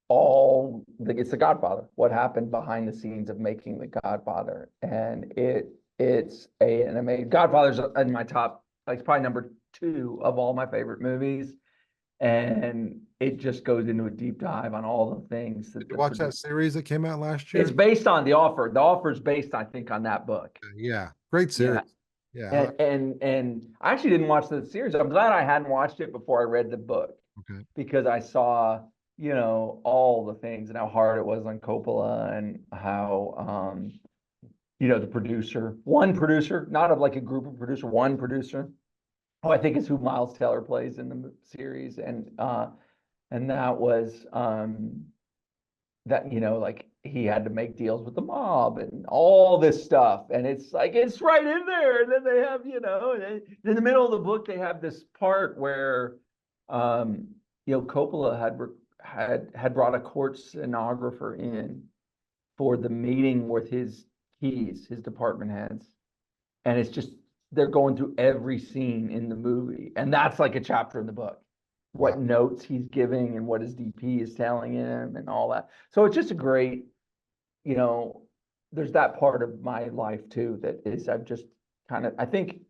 all it's The Godfather. What happened behind the scenes of making The Godfather, and an amazing. Godfather's in my top. Like it's probably number two of all my favorite movies, and it just goes into a deep dive on all the things Did that you the watch that producer. series that came out last It's year? based on The Offer. The Offer is based, I think, on that book. Yeah. Great Yeah, series. Yeah. and I actually didn't watch the series. I'm glad I hadn't watched it before I read the book Okay. because I saw, all the things and how hard it was on Coppola and how, the one producer, not of like a group of producer, one producer, who I think is who Miles Teller plays in the series, and that was that like he had to make deals with the mob and all this stuff, and it's like it's right in there. And then they have in the middle of the book they have this part where Coppola had brought a court stenographer in for the meeting with his department heads, and it's just they're going through every scene in the movie, and that's like a chapter in the book, Wow. what notes he's giving and what his DP is telling him and all that. So it's just a great, you know, there's that part of my life too that is I've just I think,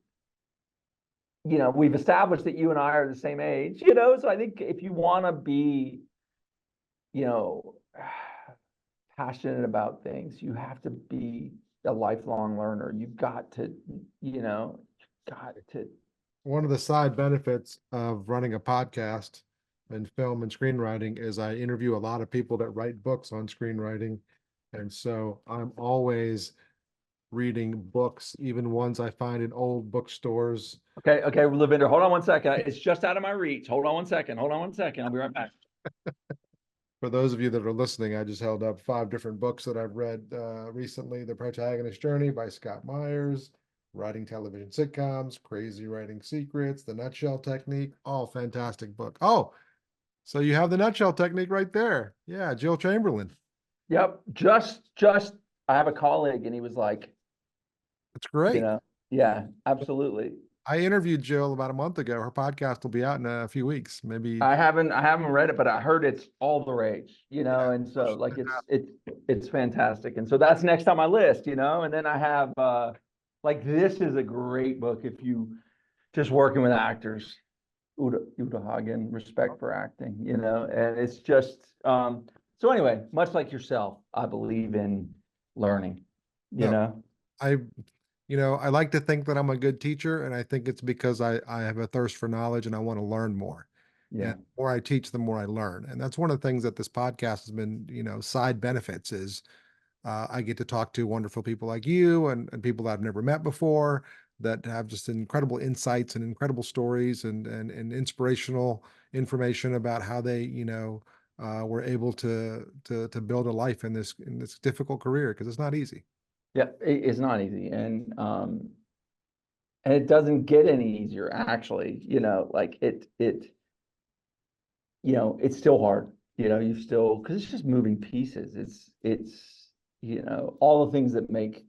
we've established that you and I are the same age, so I think if you want to be, you know, passionate about things, you have to be a lifelong learner. You've got to, got to. One of the side benefits of running a podcast and film and screenwriting is I interview a lot of people that write books on screenwriting. And so I'm always reading books, even ones I find in old bookstores. Okay, Lavinder, hold on one second. It's just out of my reach. Hold on one second. I'll be right back. For those of you that are listening, I just held up 5 different books that I've read recently. The Protagonist Journey by Scott Myers, Writing Television Sitcoms, Crazy Writing Secrets, The Nutshell Technique, all fantastic book. Oh, so you have The Nutshell Technique right there. Yeah, Jill Chamberlain. Yep. I have a colleague and he was like, That's great. yeah, absolutely. I interviewed Jill about a month ago. Her podcast will be out in a few weeks, maybe. I haven't read it, but I heard it's all the rage, Yeah, and oh, so she's like fantastic. it's fantastic. And so that's next on my list, and then I have like this is a great book if you just working with actors. Uta Hagen, Respect for Acting, and it's just so anyway, much like yourself, I believe in learning, you No, know. I, I like to think that I'm a good teacher, and I think it's because I have a thirst for knowledge and I want to learn more. And Yeah. the more I teach, the more I learn. And that's one of the things that this podcast has been, side benefits is I get to talk to wonderful people like you and people that I've never met before that have just incredible insights and incredible stories and inspirational information about how they, were able to build a life in this difficult career because it's not easy. Yeah, it's not easy, and it doesn't get any easier actually, like it's still hard, you still because it's just moving pieces. It's all the things that make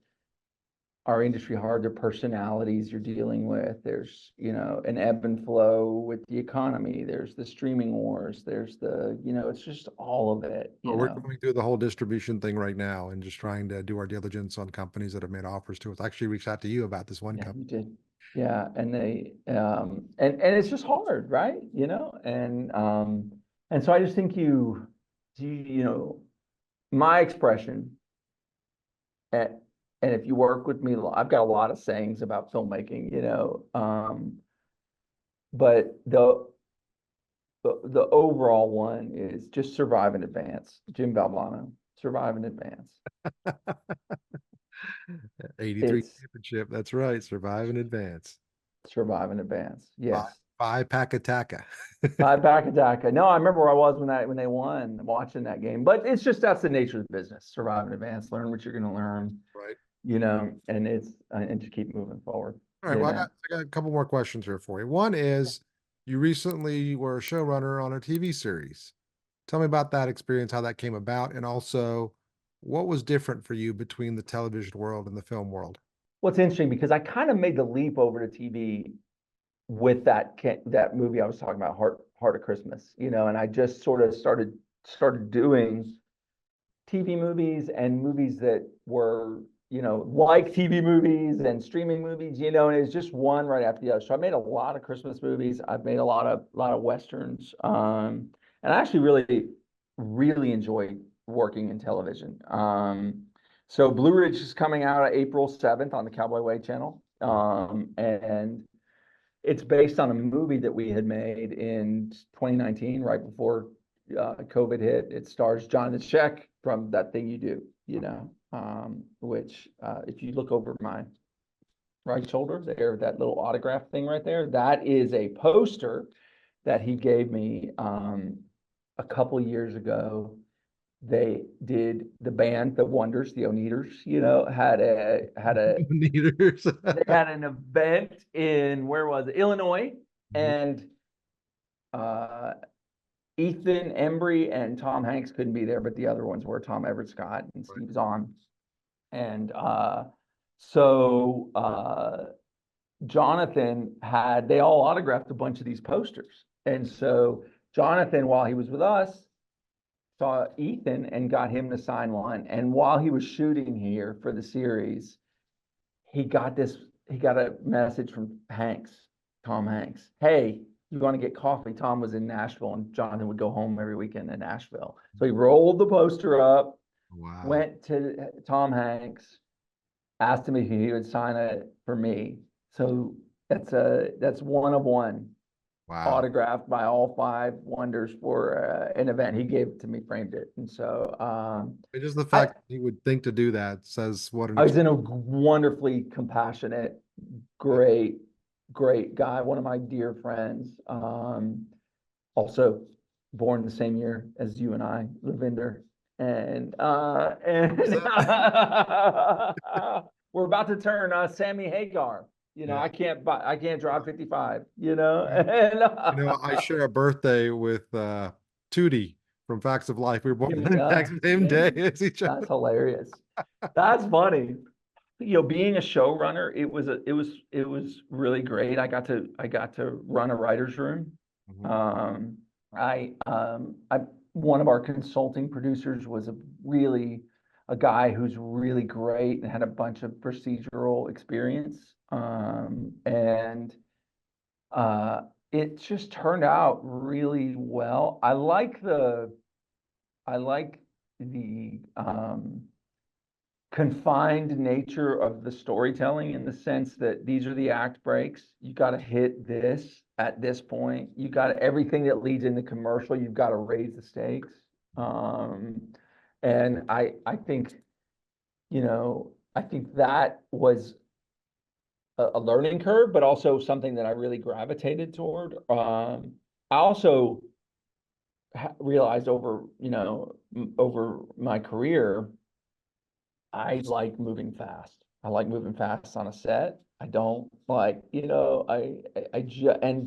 our industry hard. Their personalities you're dealing with. There's an ebb and flow with the economy. There's the streaming wars. There's it's just all of it, Well, we're going through the whole distribution thing right now and just trying to do our diligence on companies that have made offers to us. I actually reached out to you about this one Yeah, company. you did. Yeah, and they and it's just hard, right? And so I just think my expression, and and if you work with me, I've got a lot of sayings about filmmaking, but the overall one is just survive in advance. Jim Valvano, survive in advance. 83 It's championship. That's right. Survive in advance. survive in advance. Five, Yes. five pack attacker. Five back attack. No, I remember where I was when they won, watching that game. But it's just that's the nature of the business. Survive in advance, learn what you're going to learn, Right. and to keep moving forward. All right. Well, I got a couple more questions here for you. One is you recently were a showrunner on a TV series. Tell me about that experience, how that came about, and also what was different for you between the television world and the film world? What's interesting because I kind of made the leap over to TV with that movie I was talking about, Heart of Christmas, and I just sort of started doing TV movies and movies that were, like TV movies and streaming movies, and it's just one right after the other. So I made a lot of Christmas movies. I've made a lot of Westerns. And I actually really, really enjoy working in television. So Blue Ridge is coming out April 7th on the Cowboy Way channel. And it's based on a movie that we had made in 2019, right before COVID hit. It stars Jonathan Sheck from That Thing You Do, which if you look over my right shoulder there, that little autograph thing right there, that is a poster that he gave me a couple years ago. They did the band, the Wonders, the Oneaters, Neither. they had an event in where was it? Illinois, and uh, Ethan Embry and Tom Hanks couldn't be there, but the other ones were Tom Everett Scott and Steve Zahn. And so Jonathan they all autographed a bunch of these posters. And so Jonathan, while he was with us, saw Ethan and got him to sign one. And while he was shooting here for the series, he got a message from Tom Hanks. Hey, you want to get coffee? Tom was in Nashville and Jonathan would go home every weekend in Nashville. So he rolled the poster up, Wow. went to Tom Hanks, asked him if he would sign it for me. So that's one of one Wow. autographed by all five Wonders for an event. He gave it to me, framed it. And so It's just the I, fact that he would think to do that says what an I was in a wonderfully compassionate, great, great guy, one of my dear friends. Also born the same year as you and I, Lavinder. And we're about to turn Sammy Hagar. yeah. I can't drive 55, I share a birthday with Tootie from Facts of Life. We were born on the Yeah, exact same day as each that's other. hilarious. That's funny. being a showrunner, it was really great. I got to run a writer's room. Mhm. Um, I one of our consulting producers was a guy who's really great and had a bunch of procedural experience. And uh, it just turned out really well. I like the confined nature of the storytelling, in the sense that these are the act breaks. You got to hit this at this point. You got everything that leads into commercial. You've got to raise the stakes. Um, and I think that was a learning curve, but also something that I really gravitated toward. I also realized over my career, I like moving fast. I like moving fast on a set. I don't like, and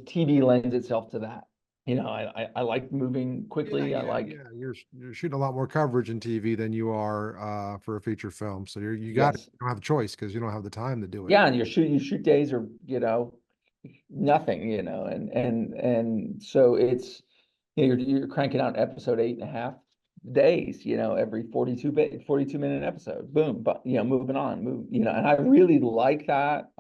TV lends itself to that. I like moving Yeah, quickly. I yeah, like, yeah. You're shooting a lot more coverage in TV than you are for a feature film. So you got it. yes. You don't have a choice because you don't have the time to do it. Yeah, and you shoot days are, nothing, and so you're cranking out episode 8.5 days, every 42-minute episode. Boom, but moving on, and I really like that.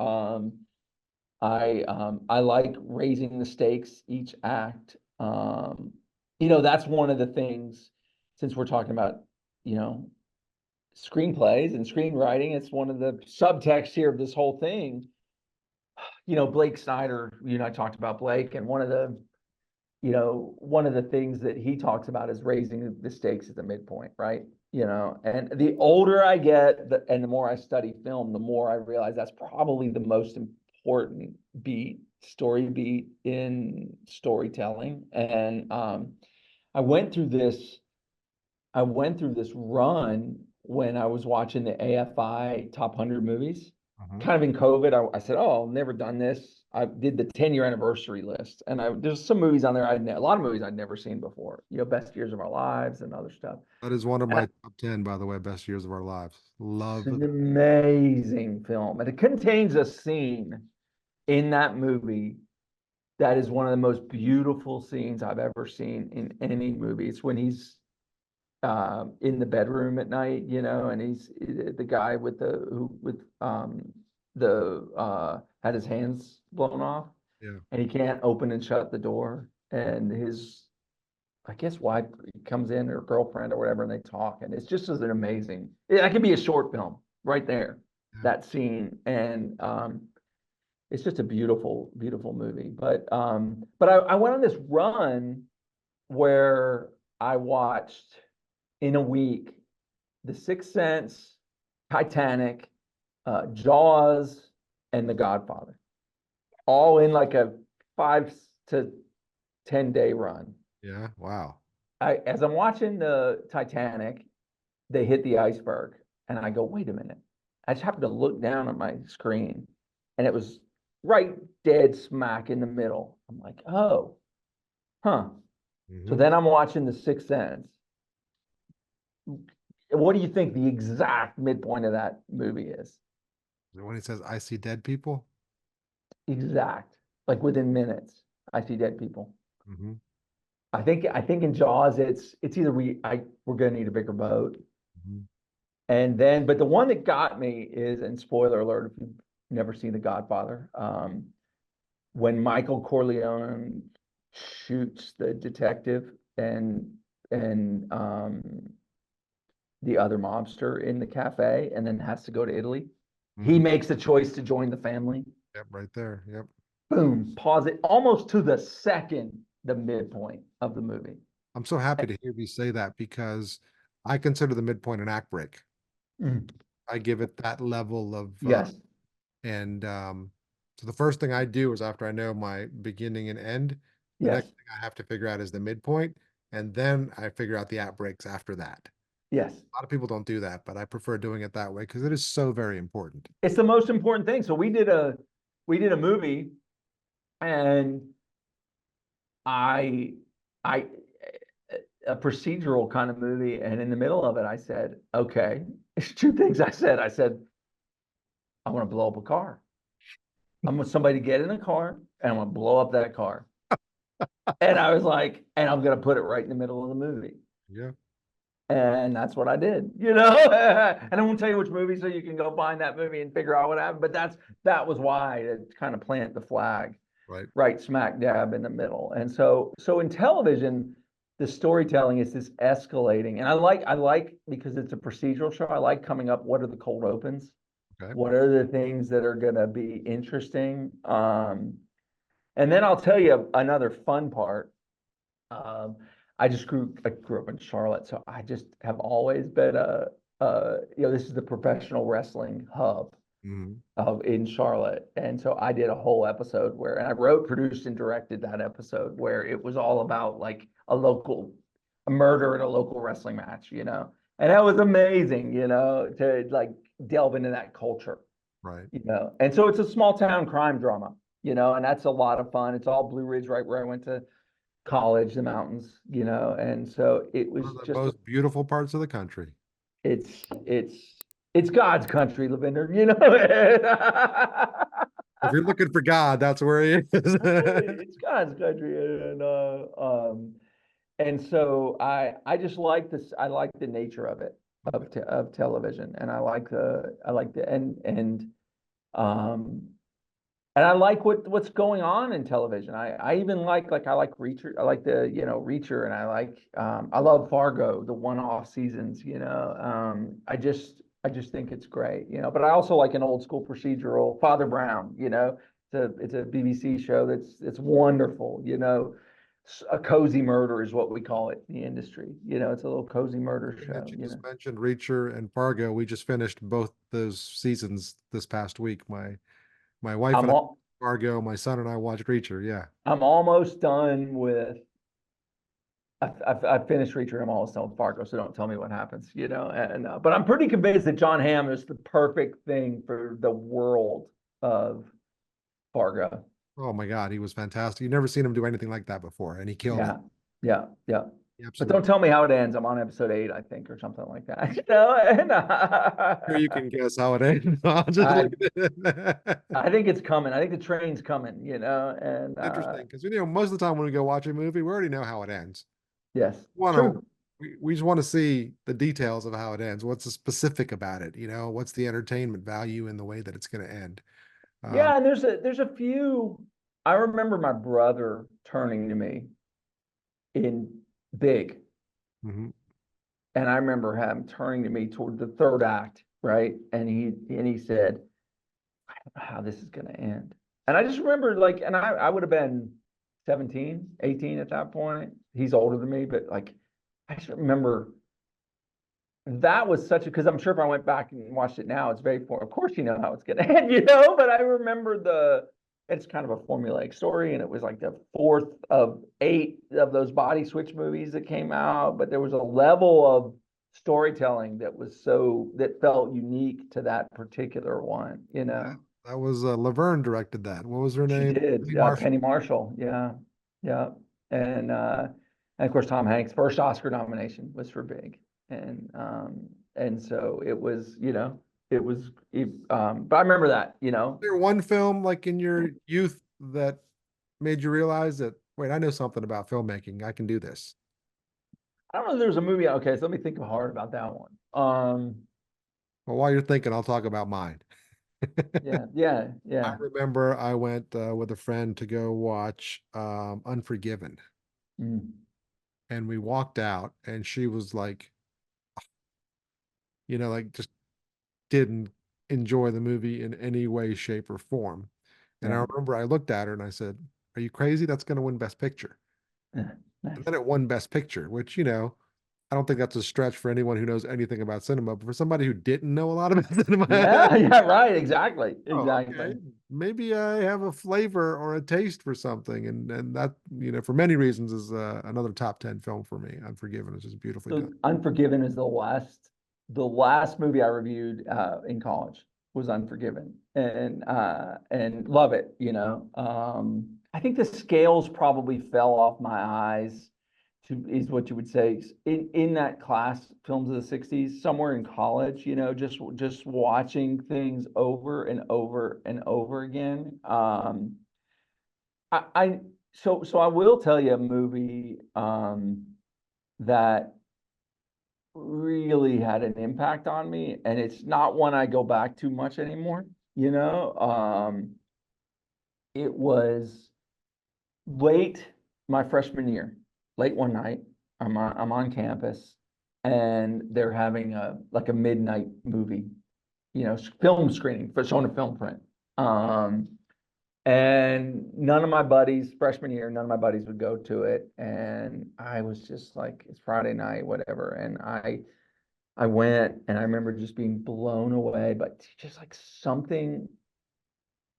I like raising the stakes each act. That's one of the things, since we're talking about, you know, screenplays and screenwriting, it's one of the subtext here of this whole thing. Blake Snyder, I talked about Blake, and one of the things that he talks about is raising the stakes at the midpoint, right? And the older I get, and the more I study film, the more I realize that's probably the most important story beat in storytelling. And I went through this, I went through this run when I was watching the AFI Top 100 movies. Mhm. Kind of in COVID, I said, "Oh, I've never done this." I did the 10-year anniversary list, and there's some movies on there a lot of movies I'd never seen before. Best years of our lives and other stuff. That is one of And my top 10, by the way, best years of our lives. it's Love an that. amazing film, and it contains a scene in that movie that is one of the most beautiful scenes I've ever seen in any movie. It's when he's in the bedroom at night, and he's the guy with the had his hands blown off, Yeah. and he can't open and shut the door, and I guess wife comes in, or girlfriend or whatever, and they talk, and it's just as an amazing. That could be a short film right there. Yeah. That scene, and it's just a beautiful, beautiful movie. But I went on this run where I watched in a week The Sixth Sense, Titanic, Jaws, and The Godfather, all in like a 5 to 10 day run. Yeah. Wow. As I'm watching the Titanic, they hit the iceberg, and I go, wait a minute. I just happened to look down at my screen, and it was right dead smack in the middle. I'm like, oh, huh. So Hmm. then I'm watching The Sixth Sense. What do you think the exact midpoint of that movie is? When he says, I see dead people. Exact, like within minutes, I see dead people. Hmm. I think in Jaws, it's either we're gonna need a bigger boat, Hmm. but the one that got me is, and spoiler alert if you've never seen The Godfather, when Michael Corleone shoots the detective and the other mobster in the cafe, and then has to go to Italy. He Hmm. makes the choice to join the family. Yep. Right there. Yep. Boom, pause it almost to the second, the midpoint of the movie. I'm so happy to hear you say that because I consider the midpoint an act break. Mm. I give it that level of, Yes, and so the first thing I do is after I know my beginning and end, the next yes, thing I have to figure out is the midpoint, and then I figure out the app breaks after that. yes. A lot of people don't do that, but I prefer doing it that way because it is so very important. It's the most important thing. So we did a movie, and I I a procedural kind of movie, and in the middle of it, I said, okay, it's two things I said. I said, I want to blow up a car. I want somebody to get in a car and I want to blow up that car. And I was like, and I'm going to put it right in the middle of the movie. Yeah. And that's what I did, you know. And I won't tell you which movie, so you can go find that movie and figure out what happened. But that was why, to kind of plant the flag Right. right smack dab in the middle. And so in television, the storytelling is this escalating. And I like because it's a procedural show, I like coming up, what are the cold opens? Okay. What are the things that are gonna be interesting? And then I'll tell you another fun part. Um, I grew up in Charlotte, so I just have always been this is the professional wrestling hub Mhm. in Charlotte. And so I did a whole episode and I wrote, produced, and directed that episode where it was all about like a murder in a local wrestling match, you know. And that was amazing, you know, to like delve into that culture, Right. you know. And so it's a small town crime drama, you know, and that's a lot of fun. It's all Blue Ridge, right where I went to college, the mountains, you know. And so it One was of the just, most beautiful parts of the country. it's, it's, it's God's country, Lavender, you know. If you're looking for God, that's where he is. It's God's country, and so I just like this. I like the nature of it, Okay. of television, and I like the um and I like what's going on in television. I even like I like Reacher. I like the, you know, Reacher, and I love Fargo, the one-off seasons, you know. I just think it's great, you know. But I also like an old school procedural, Father Brown, you know. It's a BBC show that's wonderful, you know. A cozy murder is what we call it in the industry. You know, it's a little cozy murder Thing show, that you you just know. mentioned, Reacher and Fargo, we just finished both those seasons this past week. My wife I'm and I all Fargo, my son and I watched Reacher. Yeah. I'm almost done with I've finished Reacher. I'm almost done with Fargo, so don't tell me what happens, you know. And but I'm pretty convinced that John Hamm is the perfect thing for the world of Fargo. Oh my God, he was fantastic. You've never seen him do anything like that before, and he killed it. Yeah, yeah, yeah. He But absolutely. don't tell me how it ends. I'm on episode 8, I think, or something like that. You know, and Sure, you can guess how it ends. I'll just I leave it. I think it's coming. I think the train's coming. You know, and Interesting, because most of the time when we go watch a movie, we already know how it ends. yes, Want to true. we just want to see the details of how it ends. What's the specific about it? What's the entertainment value in the way that it's going to end? Um, Yeah, and there's a few. I remember my brother turning to me in Big. mhm. And I remember him turning to me toward the third act, right? And he said, I don't know how this is gonna end. And I just remember like, and I would have been 17, 18 at that point. He's older than me, but like I just remember that was such a, because I'm sure if I went back and watched it now, it's very of course you know how it's gonna end, you know. But I remember it's kind of a formulaic story, and it was like the fourth of 8 of those body switch movies that came out. But there was a level of storytelling that felt unique to that particular one, you know. That was Laverne directed that. What was her She name? did, Penny Marshall. Penny Marshall, yeah, yeah, and of course Tom Hanks' first Oscar nomination was for Big, and so it was, you know, but I remember that, you know. There one film like in your youth that made you realize that, wait, I know something about filmmaking. I can do this. I don't know if there was a movie. Okay, so let me think hard about that one. Well, while you're thinking, I'll talk about mine. Yeah, yeah, I yeah. remember I went with a friend to go watch Unforgiven, Mm, and we walked out, and she was like, like just didn't enjoy the movie in any way, shape, or form. And I yeah. remember I looked at her and I said, "Are you crazy? That's going to win Best Picture." And Nice. then it won Best Picture, which, I don't think that's a stretch for anyone who knows anything about cinema, but for somebody who didn't know a lot about cinema, Yeah, yeah, right. Exactly, oh, exactly. okay. Maybe I have a flavor or a taste for something. And that, for many reasons is another top 10 film for me. Unforgiven is just beautifully done. So Unforgiven is the last movie I reviewed in college was Unforgiven, and love it. You know, I think the scales probably fell off my eyes is what you would say in that class, films of the 60s, somewhere in college, just watching things over and over and over again. I so I will tell you a movie that really had an impact on me, and it's not one I go back to much anymore. It was late my freshman year, late one night. I'm on campus, and they're having a midnight movie, film screening for showing a film print. And none of my buddies, freshman year, none of my buddies would go to it. And I was just like, it's Friday night, whatever. And I went, and I remember just being blown away, but just like something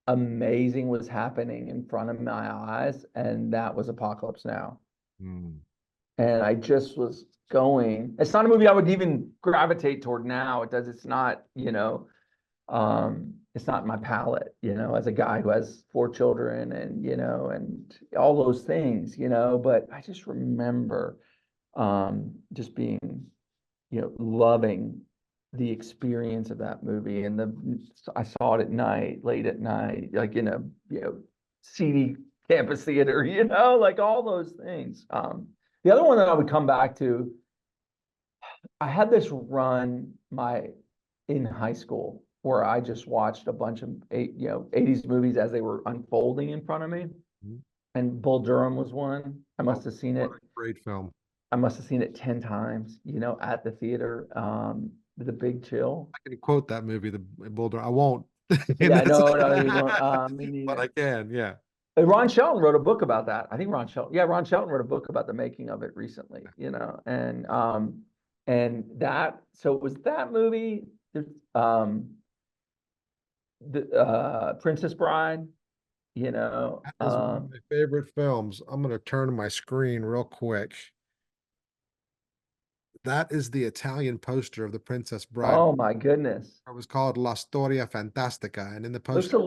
amazing was happening in front of my eyes, and that was Apocalypse Now. Mm. And I just was going. It's not a movie I would even gravitate toward now. It's not, it's not my palette, as a guy who has 4 children and all those things, but I just remember just being, loving the experience of that movie. And I saw it at night, late at night, like in a, seedy campus theater, like all those things. The other one that I would come back to, I had this run in high school where I just watched a bunch of 80s movies as they were unfolding in front of me. Mhm. And Bull Durham was one. I must have seen it. Great film. I must have seen it 10 times, at the theater. The Big Chill. I can quote that movie, The Boulder. I won't. Yeah, no, you won't. Me But neither. I can, yeah. Ron Shelton wrote a book about that. I think Ron Shelton wrote a book about the making of it recently, and that, so it was that movie, the Princess Bride, That is one of my favorite films. I'm going to turn my screen real quick. That is the Italian poster of The Princess Bride. oh my goodness. It was called La Storia Fantastica, and in the Looks poster, a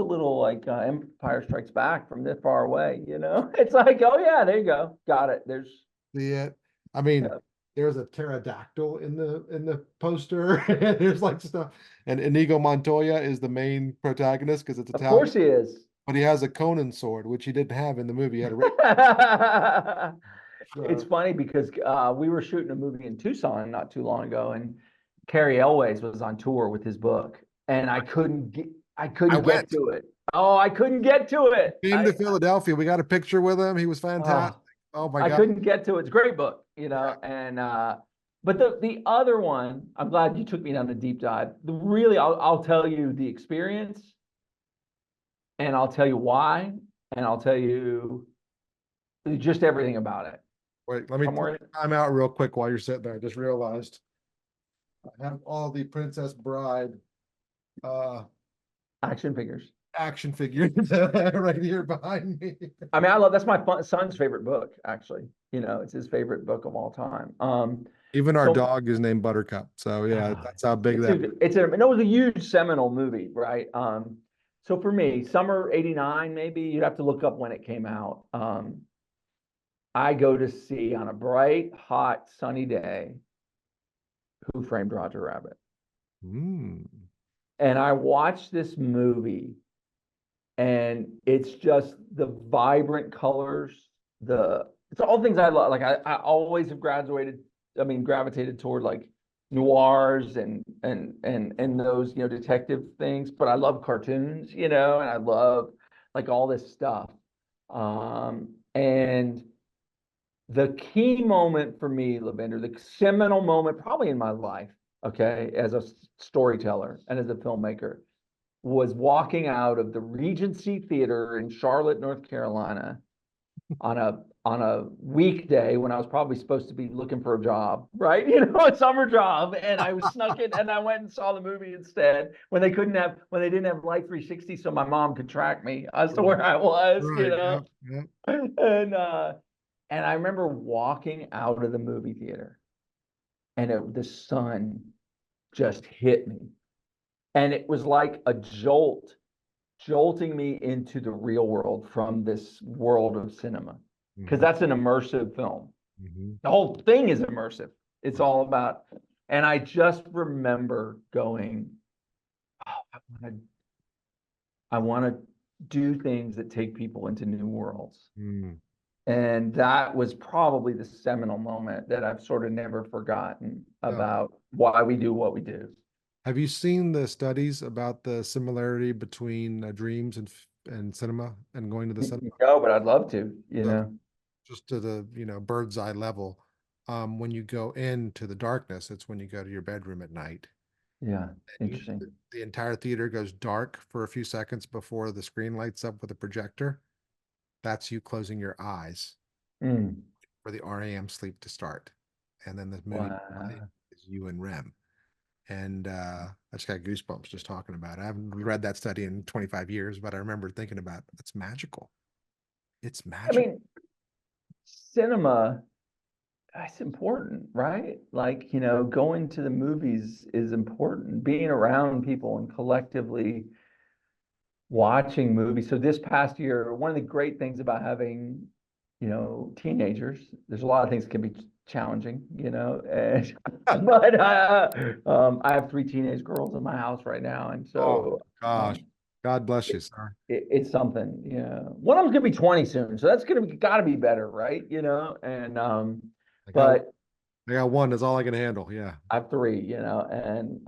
little like Empire Strikes Back from this far away, It's like, oh yeah, there you go. Got it. There's the I mean, yeah. there's a pterodactyl in the poster. There's like stuff, and Inigo Montoya is the main protagonist because it's Of Italian, course he is. but he has a Conan sword, which he didn't have in the movie. He had a It's so funny because we were shooting a movie in Tucson not too long ago, and Carrie Elways was on tour with his book, and I I couldn't get went. to it. Oh, I couldn't get to it. Came to Philadelphia. We got a picture with him. He was fantastic. Oh, Oh my I God. couldn't get to it. It's a great book, Yeah. and but the other one, I'm glad you took me down the deep dive. Really, I'll tell you the experience, and I'll tell you why, and I'll tell you just everything about it. Wait, let me time out real quick while you're sitting there. I just realized I have all the Princess Bride Action figures. action figures right here behind me. I mean, that's my son's favorite book, actually. It's his favorite book of all time. Even our So dog is named Buttercup. So yeah, that's how big that it was a huge seminal movie, right? So for me, summer '89, maybe you'd have to look up when it came out. I go to see on a bright, hot, sunny day, Who Framed Roger Rabbit? Mm. And I watched this movie, and it's just the vibrant colors, it's all things I love. Like I always have gravitated toward like noirs and those, detective things, but I love cartoons, and I love like all this stuff. And the key moment for me, Lavender, the seminal moment probably in my life, okay, as a storyteller and as a filmmaker, was walking out of the Regency Theater in Charlotte, North Carolina on a weekday when I was probably supposed to be looking for a job, right? A summer job. And I was snuck in and I went and saw the movie instead when they didn't have Life 360 so my mom could track me as to where I was, Right. Yep. And I remember walking out of the movie theater, and the sun just hit me. And it was like a jolting me into the real world from this world of cinema. Because that's an immersive film. Mhm. The whole thing is immersive. It's all about, and I just remember going, oh, I want to do things that take people into new worlds. Mm. And that was probably the seminal moment that I've sort of never forgotten Yeah. about why we do what we do. Have you seen the studies about the similarity between dreams and cinema and going to the cinema? No, but I'd love to, you So know. just to the, bird's eye level, when you go into the darkness, it's when you go to your bedroom at night. Yeah, And interesting. the entire theater goes dark for a few seconds before the screen lights up with a projector. That's you closing your eyes Mm, for the REM sleep to start. And then the movie wow. is you and REM. And I just got goosebumps just talking about it. I haven't read that study in 25 years, but I remember thinking about it's magical. It's I magical. mean, cinema, that's important, right? Like, you know, going to the movies is important. Being around people and collectively watching movies. So this past year, one of the great things about having, you know, teenagers, there's a lot of things that can be challenging, you know, and, but I have three teenage girls in my house right now, and Oh so gosh. um, God bless you, it, sir. it's something, you know. One of them's gonna be 20 soon, so that's gonna be got to be better, right? You know, and I got but I got one. That's all I can handle. Yeah. I have three, you know, and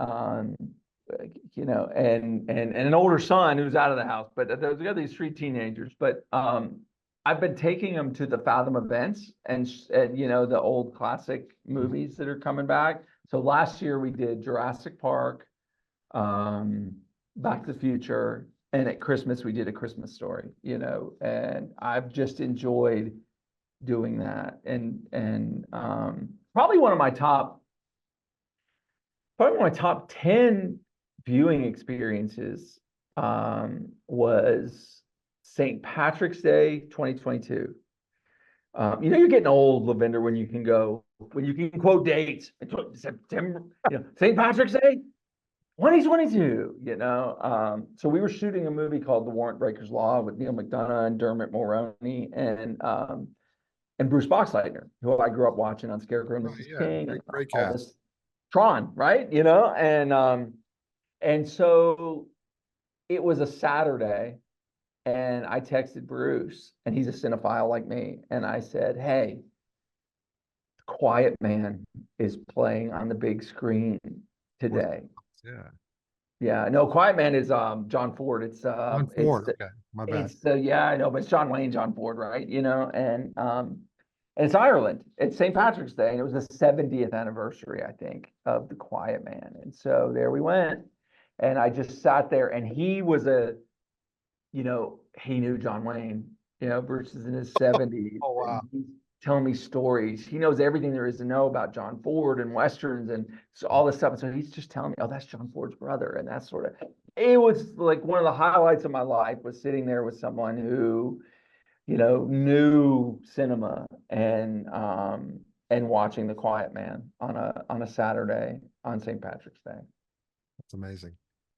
you know, and an older son who's out of the house. But there's got these three teenagers. But I've been taking them to the Fathom events and you know the old classic Mhm. movies that are coming back. So last year we did Jurassic Park, um, Back to the Future, and at Christmas we did A Christmas Story. You know, and I've just enjoyed doing that, and probably one of my top probably one of my top 10 viewing experiences was St. Patrick's Day 2022. You know, you're getting old, Lavender, when you can quote dates. September, you know, St. Patrick's Day 2022, you know. So we were shooting a movie called The Warrant Breaker's Law with Neil McDonough and Dermot Mulroney and Bruce Boxleitner, who I grew up watching on Scarecrow and Oh, Mrs. yeah. King and Great all cast. this Tron, right? You know, and so it was a Saturday, and I texted Bruce, and he's a cinephile like me, and I said, "Hey, Quiet Man is playing on the big screen Worth today." Yeah. Yeah, no, Quiet Man is John Ford. John Ford. Okay. My bad. It's yeah, I know, but it's John Wayne, John Ford, right? You know, and it's Ireland. It's St. Patrick's Day, and it was the 70th anniversary, I think, of The Quiet Man. And so there we went. And I just sat there, and he was you know, he knew John Wayne. You know, Bruce is in his 70s, Oh and wow. he's telling me stories. He knows everything there is to know about John Ford and Westerns and so all this stuff. And so he's just telling me, oh, that's John Ford's brother. And that sort of, it was like one of the highlights of my life was sitting there with someone who, you know, knew cinema and watching The Quiet Man on a Saturday on St. Patrick's Day. That's amazing.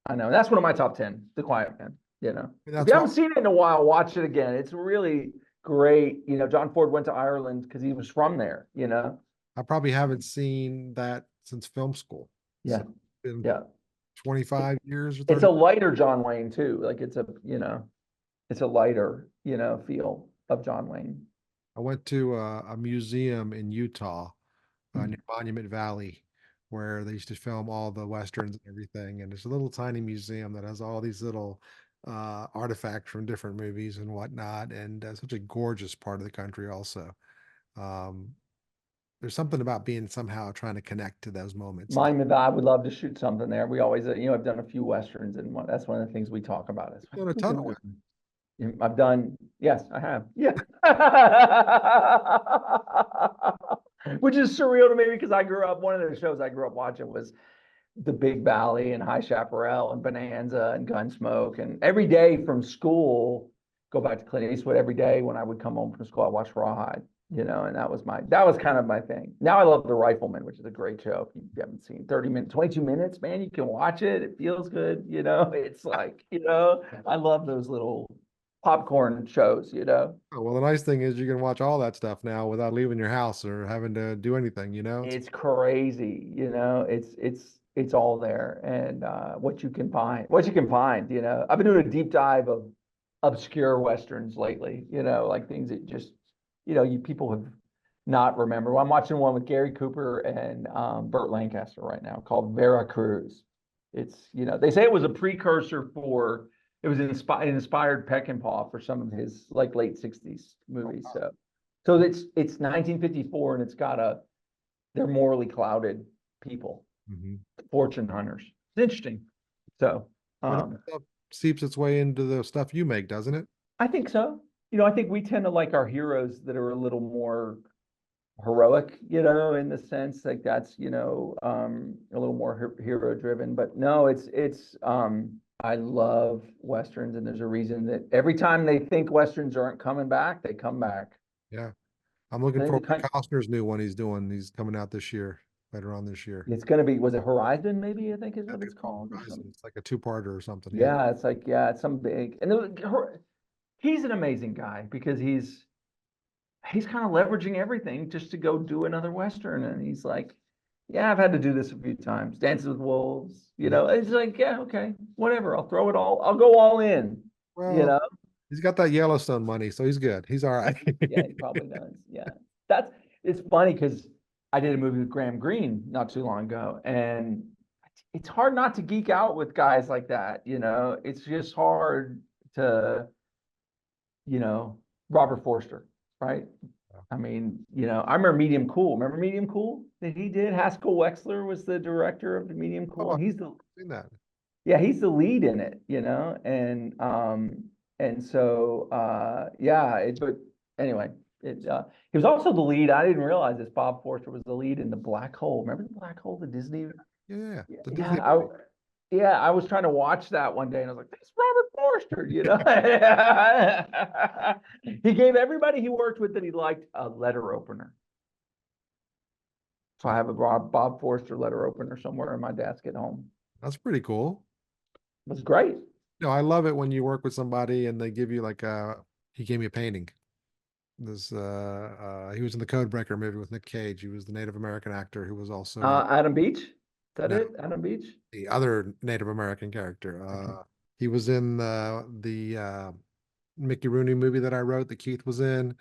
I know that's one of my top 10, The Quiet Man. You know, if That's you why haven't seen it in a while, watch it again. It's really great. You know, John Ford went to Ireland because he was from there. You know, I probably haven't seen that since film school. So yeah, it's been yeah. 25 years or It's 30. a lighter John Wayne too. Like it's a you know, it's a lighter feel of John Wayne. I went to a museum in Utah, near Mm. Monument Valley, where they used to film all the westerns and everything. And it's a little tiny museum that has all these little artifacts from different movies and whatnot, and such a gorgeous part of the country. Also, um, there's something about being somehow trying to connect to those moments. And I would love to shoot something there. We always, you know, I've done a few westerns, and that's one of the things we talk about. Is done a we ton can of always it. I've done, yes, I have. Yeah. Which is surreal to me because I grew up, one of the shows I grew up watching was The Big Valley and High Chaparral and Bonanza and Gunsmoke. And every day from school, go back to Clint Eastwood, every day when I would come home from school, I watched Rawhide, you know, and that was kind of my thing. Now I love The Rifleman, which is a great show. If you haven't seen 30 minutes, 22 minutes, man, you can watch it. It feels good, you know, it's like, you know, I love those little popcorn shows, you know. Oh, well, the nice thing is you can watch all that stuff now without leaving your house or having to do anything, you know? It's crazy, you know. It's all there, and what you can find, you know. I've been doing a deep dive of obscure westerns lately, you know, like things that just, you know, you people have not remember. Well, I'm watching one with Gary Cooper and Burt Lancaster right now called Vera Cruz. It's, you know, they say it was a precursor for it was inspired Peckinpah for some of his like late 60s Oh, movies. wow. So it's 1954 and it's got a they're morally clouded people, Mhm. fortune hunters. It's interesting. So But that um, stuff seeps its way into the stuff you make, doesn't it? I think so. You know, I think we tend to like our heroes that are a little more heroic, you know, in the sense like that's, you know, a little more hero driven. But no, it's I love Westerns, and there's a reason that every time they think Westerns aren't coming back, they come back. Yeah. I'm I looking think forward to Costner's new one he's doing. He's coming out this year, later on this year. it's gonna be, was it Horizon maybe, I think is I what think it's it's called called or Horizon. something. It's like a two-parter or something. Yeah. Yeah, it's like, yeah, it's some big, and he's an amazing guy because he's kind of leveraging everything just to go do another Western. And he's like, yeah, I've had to do this a few times. Dances with Wolves, you Mhm. know, it's like, yeah, okay, whatever. I'll throw it all, I'll go all in, you Well, know? he's got that Yellowstone money, so he's good. He's all right. Yeah, he probably does. Yeah. That's, it's funny because I did a movie with Graham Greene not too long ago. And it's hard not to geek out with guys like that, you know? It's just hard to, you know, Robert Forster, right? I mean, you know, I remember Medium Cool. Remember Medium Cool that he did? Haskell Wexler was the director of the Medium Oh, Cool, I've and he's the seen that. yeah, he's the lead in it, you know, and so yeah, but anyway, he was also the lead. I didn't realize this. Bob Forster was the lead in the Black Hole. Remember the Black Hole, the Disney? Yeah, yeah, yeah. Yeah, The yeah, Disney movie. yeah, I was trying to watch that one day and I was like, that's Robert Forster, you know. He gave everybody he worked with that he liked a letter opener. So I have a Bob Forster letter opener somewhere in my desk at home. That's pretty cool. It was great. No, I love it when you work with somebody and they give you like he gave me a painting. This he was in the Codebreaker movie with Nick Cage. He was the Native American actor who was also in Adam Beach, is that no, it? Adam Beach? the other Native American character. Okay. He was in the Mickey Rooney movie that I wrote that Keith was in.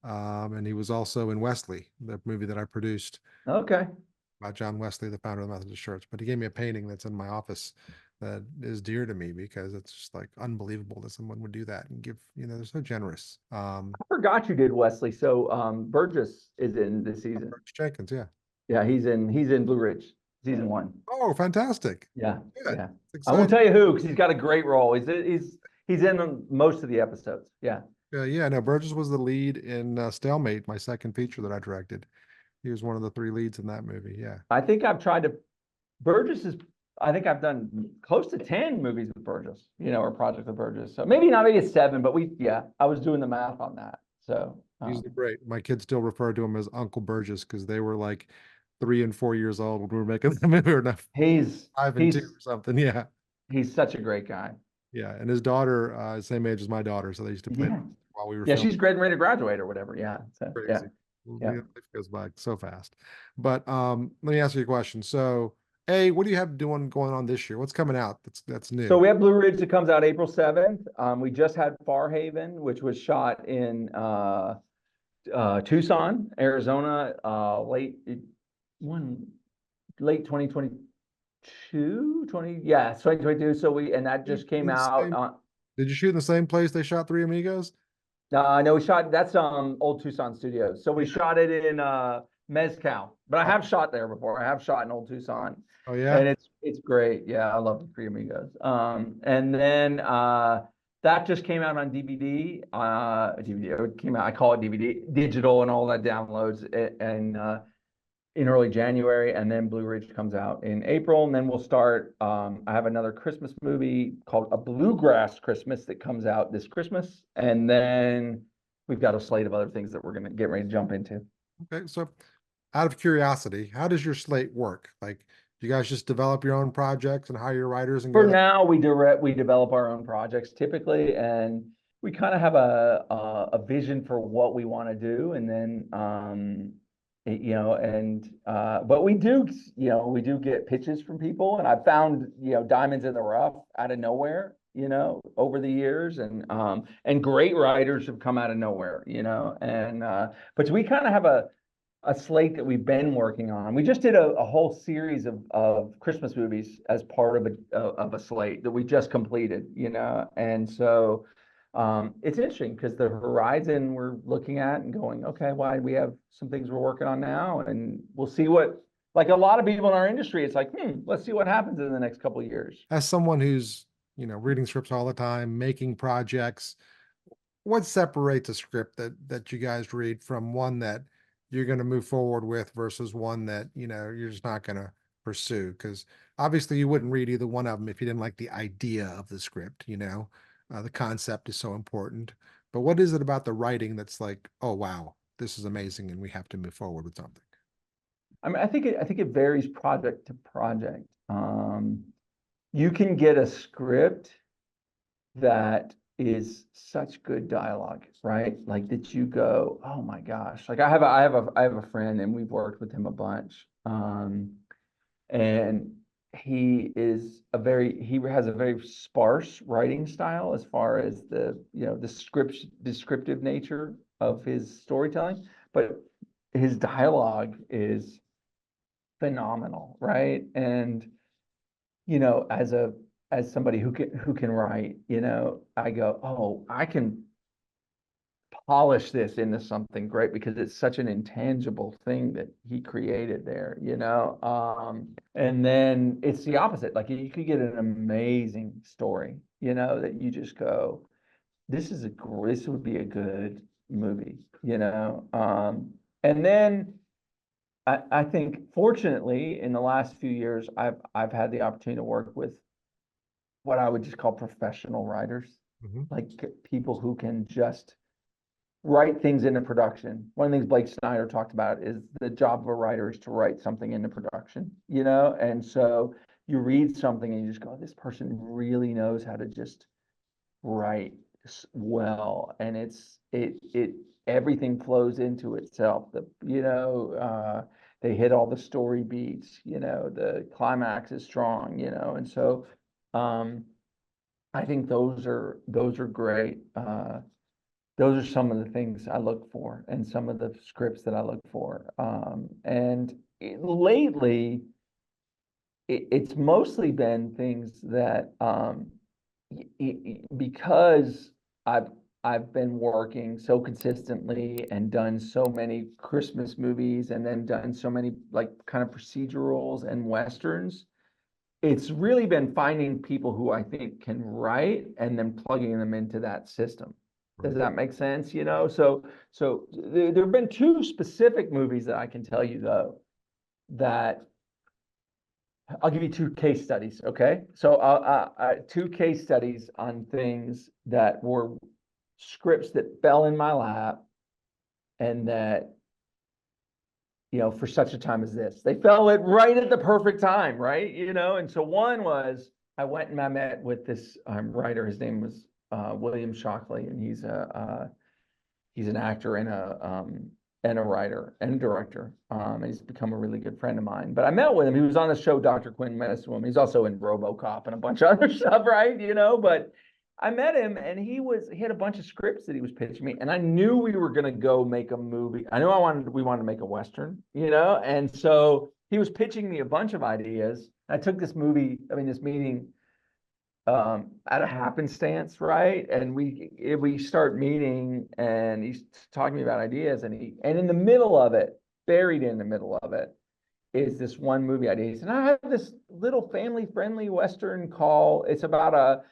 And he was also in Wesley, the movie that I produced Okay. about John Wesley, the founder of the Methodist Church. But he gave me a painting that's in my office that is dear to me because it's just like unbelievable that someone would do that and give, they're so generous. I forgot you did Wesley. So Burgess is in this season. George Jenkins, yeah. Yeah, he's in Blue Ridge, season one. Oh, fantastic. Yeah, Good. yeah. It's I won't exciting. tell you who because he's got a great role. He's in most of the episodes. Yeah. Yeah, no, Burgess was the lead in Stalemate, my second feature that I directed. He was one of the three leads in that movie. Yeah. I think I've tried to Burgess is I think I've done close to 10 movies with Burgess, you know, or projects with Burgess. So maybe it's seven, but I was doing the math on that. So He's great. My kids still refer to him as Uncle Burgess because they were like 3 and 4 years old when we were making the movie, or not, he's 5 and 2 he's or something. Yeah. he's such a great guy. Yeah. And his daughter, same age as my daughter. So they used to play Yeah. while we were Yeah, filming. she's getting ready to graduate or whatever. Yeah. So yeah. Crazy. Yeah. Life goes by so fast. But let me ask you a question. So, A, what do you have going on this year? What's coming out that's So new? we have Blue Ridge that comes out April 7th. We just had Farhaven, which was shot in Tucson, Arizona, when late 2022, 20, yeah, it's 2022. So and that Shoot just came in the out. same- Did you shoot in the same place they shot Three Amigos? No, we shot, that's Old Tucson Studios. So we Yeah. shot it in Mezcal, but I have shot there before. I have shot in Old Tucson. Oh, yeah. And it's great. Yeah, I love the Three Amigos. And then that just came out on DVD. DVD, it came out, I call it DVD, digital and all that downloads and in early January, and then Blue Ridge comes out in April, and then we'll start. I have another Christmas movie called A Bluegrass Christmas that comes out this Christmas, and then we've got a slate of other things that we're gonna get ready to jump into. Okay. So, out of curiosity, how does your slate work? Like, do you guys just develop your own projects and hire your writers and For go that? now, we develop our own projects typically, and we kind of have a vision for what we want to do, and then but we do, we do get pitches from people, and I've found, diamonds in the rough out of nowhere, over the years, and great writers have come out of nowhere, and but we kind of have a slate that we've been working on. We just did a whole series of Christmas movies as part of a slate that we just completed, and so it's interesting because the horizon we're looking at and going, okay, why we have some things we're working on now, and we'll see what, like a lot of people in our industry, it's like, let's see what happens in the next couple of years. As someone who's, reading scripts all the time, making projects, what separates a script that you guys read from one that you're going to move forward with versus one that, you're just not going to pursue? Because obviously you wouldn't read either one of them if you didn't like the idea of the script, the concept is so important. But what is it about the writing that's like, oh wow, this is amazing and we have to move forward with something? I mean, I think it varies project to project. You can get a script that is such good dialogue, right? Like that you go, oh my gosh. Like I have a friend, and we've worked with him a bunch. And he has a very sparse writing style as far as the descriptive nature of his storytelling, but his dialogue is phenomenal, right? And as somebody who can write, I go, oh, I can polish this into something great because it's such an intangible thing that he created there, and then it's the opposite. Like you could get an amazing story, that you just go, this would be a good movie, and then I think fortunately in the last few years I've had the opportunity to work with what I would just call professional writers, Mhm. like people who can just write things into production. One of the things Blake Snyder talked about is the job of a writer is to write something into production, and so you read something and you just go, this person really knows how to just write well, and it everything flows into itself. They hit all the story beats, the climax is strong, and so um, I think those are great. Those are some of the things I look for, and some of the scripts that I look for. Lately, it's mostly been things that because I've been working so consistently and done so many Christmas movies, and then done so many like kind of procedurals and westerns. It's really been finding people who I think can write and then plugging them into that system. Does Right. that make sense? So there have been two specific movies that I can tell you though, that I'll give you two case studies. Okay. So two case studies on things that were scripts that fell in my lap, and that, for such a time as this, they fell at right at the perfect time, right? And so one was, I went and I met with this writer. His name was William Shockley, and he's an actor and a writer and director. And he's become a really good friend of mine. But I met with him. He was on the show Dr. Quinn, Medicine Woman. He's also in RoboCop and a bunch of other stuff, right? But I met him, and he had a bunch of scripts that he was pitching me, and I knew we were going to go make a movie. I knew we wanted to make a Western, and so he was pitching me a bunch of ideas. I took this meeting out of happenstance, right? And we start meeting, and he's talking to me about ideas, and in the middle of it, buried in the middle of it, is this one movie idea. He said, I have this little family-friendly Western call. It's about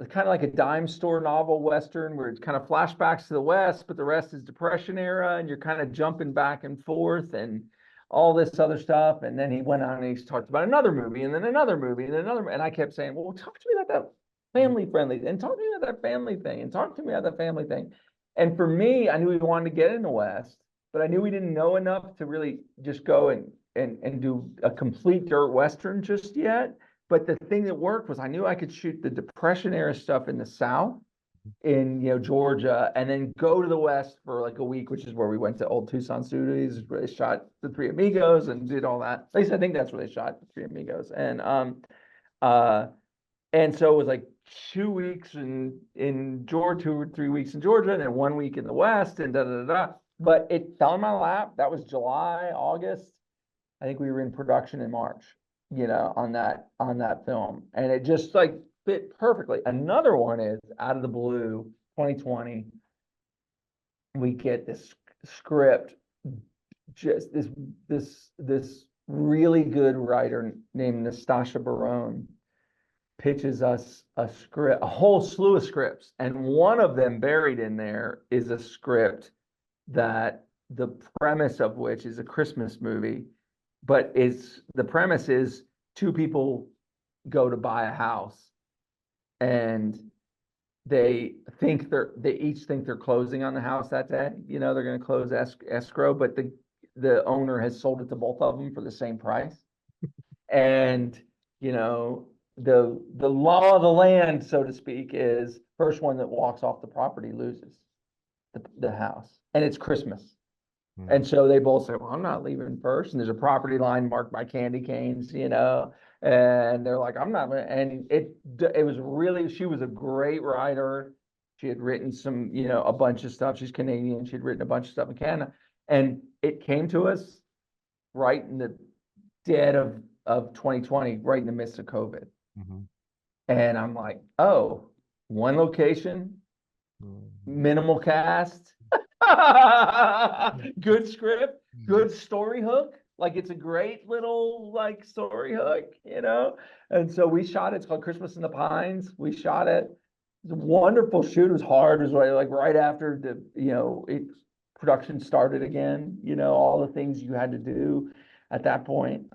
kind of like a dime store novel Western, where it's kind of flashbacks to the West, but the rest is Depression era, and you're kind of jumping back and forth and all this other stuff. And then he went on and he talked about another movie, and then another movie, and then another. And I kept saying, well, talk to me about that family friendly, and talk to me about that family thing, and talk to me about that family thing. And for me, I knew we wanted to get in the West, but I knew we didn't know enough to really just go and do a complete dirt Western just yet. but the thing that worked was I knew I could shoot the Depression era stuff in the South, in Georgia, and then go to the West for like a week, which is where we went to Old Tucson Studios, where they shot The Three Amigos and did all that. At least I think that's where they shot The Three Amigos. Uh and so it was like 2 weeks in Georgia, 2 or 3 weeks in Georgia, and then 1 week in the West, and da da da da. But it fell in my lap. That was July, August. I think we were in production in March, on that film, and it just like fit perfectly. Another one is out of the blue, 2020. We get this script, just this really good writer named Nastasha Barone pitches us a script, a whole slew of scripts, and one of them buried in there is a script that the premise of which is a Christmas movie, but the premise is two people go to buy a house, and they each think they're closing on the house that day. They're going to close escrow, but the owner has sold it to both of them for the same price. And the law of the land, so to speak, is first one that walks off the property loses the house, and it's Christmas. And so they both say, well, I'm not leaving first. And there's a property line marked by candy canes, and they're like, I'm not. And it was really, she was a great writer. She had written some, a bunch of stuff. She's Canadian. She'd written a bunch of stuff in Canada. And it came to us right in the dead of 2020, right in the midst of COVID. And I'm like, oh, one location, minimal cast, good script, good story hook. Like, it's a great little like story hook, And so we shot it. It's called Christmas in the Pines. We shot it. It was a wonderful shoot. It was hard. It was like right after production started again. All the things you had to do at that point.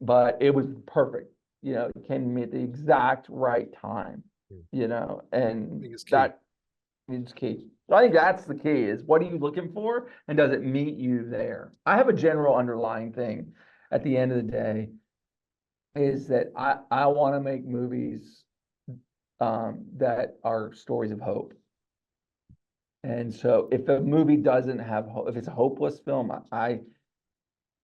But it was perfect. It came to me at the exact right time. And that is key. So I think that's the key, is what are you looking for, and does it meet you there? I have a general underlying thing at the end of the day, is that I want to make movies that are stories of hope. And so if a movie doesn't have hope, if it's a hopeless film, I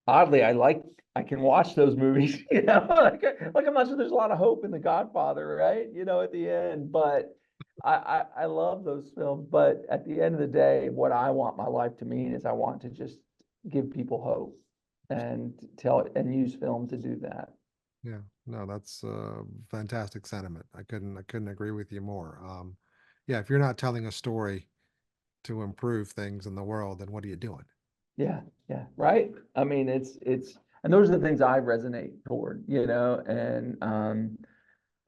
can watch those movies, like I'm not sure there's a lot of hope in The Godfather, right? At the end, but I love those films. But at the end of the day, what I want my life to mean is I want to just give people hope and tell it and use film to do that. Yeah, no, that's a fantastic sentiment. I couldn't agree with you more. Yeah, if you're not telling a story to improve things in the world, then what are you doing? Yeah, right. I mean, and those are the things I resonate toward,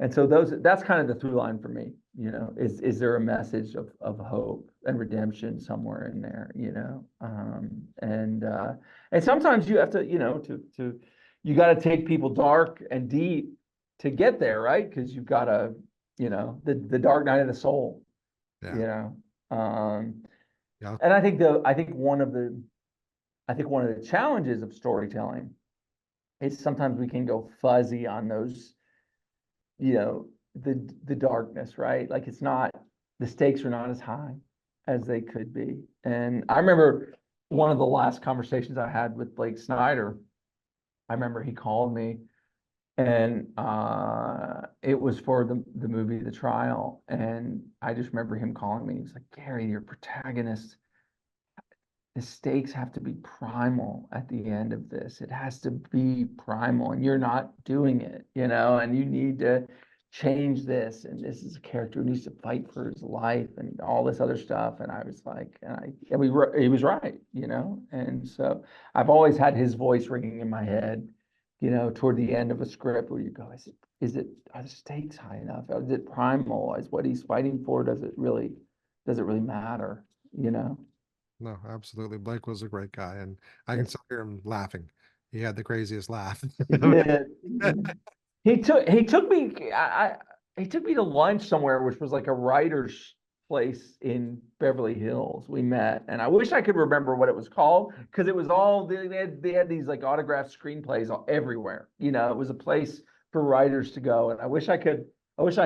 and so that's kind of the through line for me, is there a message of hope and redemption somewhere in there, and sometimes you have to, you got to take people dark and deep to get there, right? Because you've got to, the dark night of the soul, Yeah. Yeah. And I think one of the challenges of storytelling is sometimes we can go fuzzy on those, the darkness, right? Like, the stakes are not as high as they could be. And I remember one of the last conversations I had with Blake Snyder. I remember he called me, and it was for the movie The Trial. And I just remember him calling me. He was like, Gary, your protagonist, the stakes have to be primal at the end of this. It has to be primal, and you're not doing it, and you need to change this. And this is a character who needs to fight for his life and all this other stuff. And I was like, he was right, And so I've always had his voice ringing in my head, toward the end of a script, where you go, are the stakes high enough? Is it primal? Is what he's fighting for, does it really matter, No, absolutely. Blake was a great guy, and I can still hear him laughing. He had the craziest laugh. He did. He took me to lunch somewhere, which was like a writer's place in Beverly Hills. We met, and I wish I could remember what it was called, because it was all they had these like autographed screenplays everywhere. It was a place for writers to go. And I wish I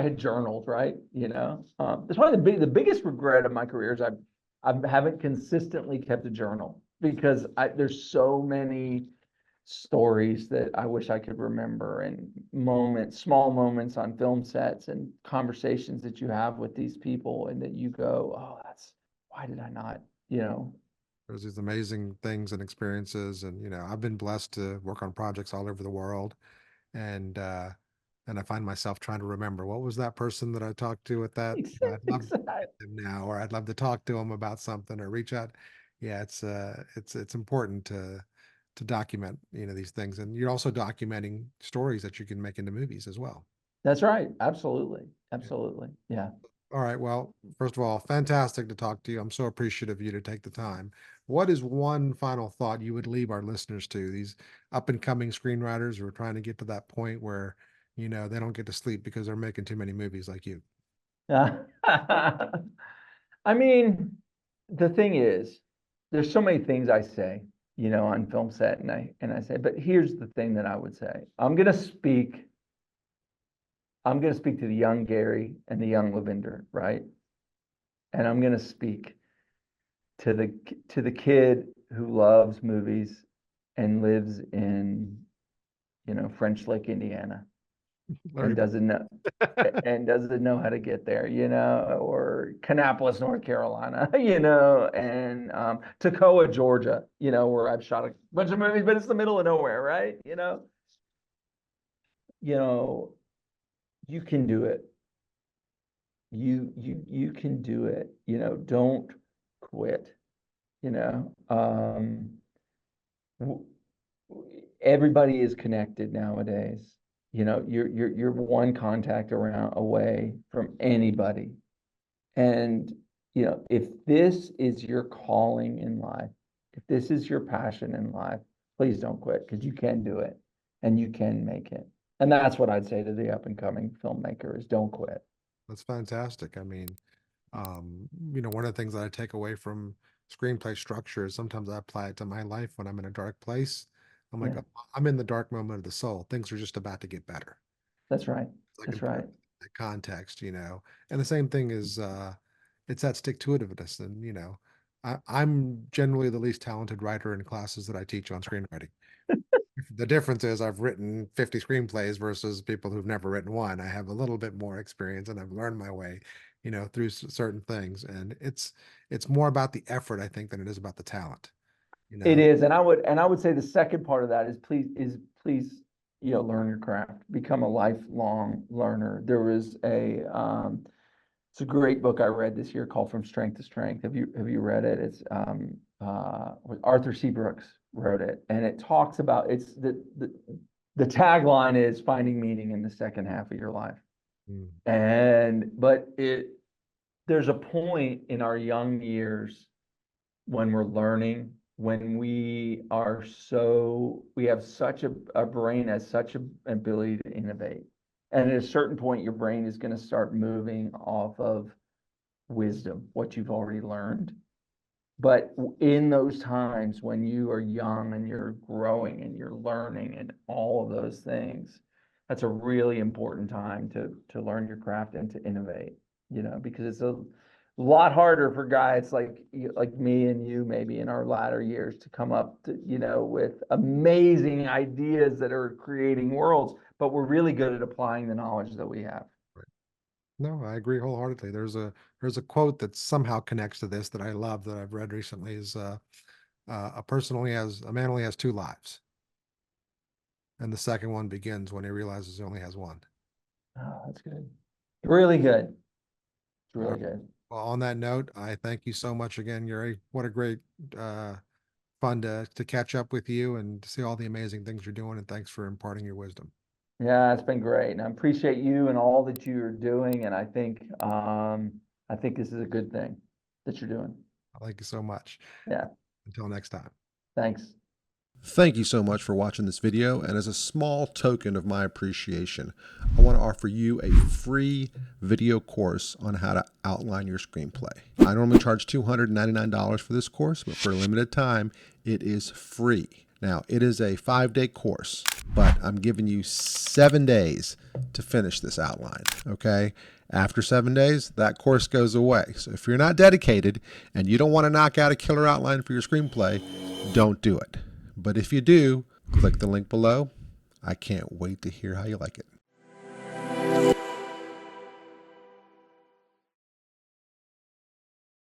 had journaled, right? That's probably the biggest regret of my career is I haven't consistently kept a journal because there's so many stories that I wish I could remember, and small moments on film sets and conversations that you have with these people, and that you go, oh, why did I not, There's these amazing things and experiences, and I've been blessed to work on projects all over the world, and I find myself trying to remember what was that person that I talked to at that. I'd love to exactly. meet them now, or I'd love to talk to them about something, or reach out. Yeah, it's important to document these things, and you're also documenting stories that you can make into movies as well. That's right. Absolutely. Yeah. Absolutely. Yeah. All right. Well, first of all, fantastic to talk to you. I'm so appreciative of you to take the time. What is one final thought you would leave our listeners to, these up and coming screenwriters who are trying to get to that point where, they don't get to sleep because they're making too many movies like you? I mean, the thing is, there's so many things I say, on film set, and I say, but here's the thing that I would say. I'm gonna speak to the young Gary and the young Lavender, right? And I'm gonna speak to the kid who loves movies and lives in, French Lick, Indiana, and Larry, doesn't know how to get there, or Kannapolis, North Carolina, and Toccoa, Georgia, where I've shot a bunch of movies, but it's the middle of nowhere, right? You know, you can do it. You can do it. Don't quit. You know, w- everybody is connected nowadays. You're one contact away from anybody. And, if this is your calling in life, if this is your passion in life, please don't quit, because you can do it and you can make it. And that's what I'd say to the up and coming filmmaker is don't quit. that's fantastic. I mean, one of the things that I take away from screenplay structure is sometimes I apply it to my life when I'm in a dark place. I'm like, Yeah, "Oh, I'm in the dark moment of the soul. Things are just about to get better." that's right. I can That's put right. it in that context, And the same thing is it's that stick to itiveness. And I'm generally the least talented writer in classes that I teach on screenwriting. The difference is I've written 50 screenplays versus people who've never written one. I have a little bit more experience and I've learned my way, through certain things. And it's more about the effort, I think, than it is about the talent, you It know. is, and I would say the second part of that is please, learn your craft, become a lifelong learner. It's a great book I read this year called From Strength to Strength. Have you read it? It's Arthur C. Brooks wrote it, and it talks about the tagline is finding meaning in the second half of your life. Mm, But there's a point in our young years when we're learning, when we have such a brain has such an ability to innovate. And at a certain point, your brain is going to start moving off of wisdom, what you've already learned. But in those times when you are young and you're growing and you're learning and all of those things, that's a really important time to learn your craft and to innovate, because it's a lot harder for guys like me and you, maybe in our latter years, to come up with amazing ideas that are creating worlds, but we're really good at applying the knowledge that we have. right. No, I agree wholeheartedly. There's a quote that somehow connects to this that I love that I've read recently is a man only has two lives, and the second one begins when he realizes he only has one. Oh, that's good. Really good. It's Uh, really good. well, on that note, I thank you so much again, Yuri. What a great fun to catch up with you and to see all the amazing things you're doing, and thanks for imparting your wisdom. Yeah, it's been great, and I appreciate you and all that you're doing. And I think this is a good thing that you're doing. Thank you so much. Yeah, Until next time. thanks. Thank you so much for watching this video, and as a small token of my appreciation, I want to offer you a free video course on how to outline your screenplay. I normally charge $299 for this course, but for a limited time, it is free. Now, it is a 5-day course, but I'm giving you 7 days to finish this outline, okay? After 7 days, that course goes away. So if you're not dedicated and you don't want to knock out a killer outline for your screenplay, don't do it. But if you do, click the link below. I can't wait to hear how you like it.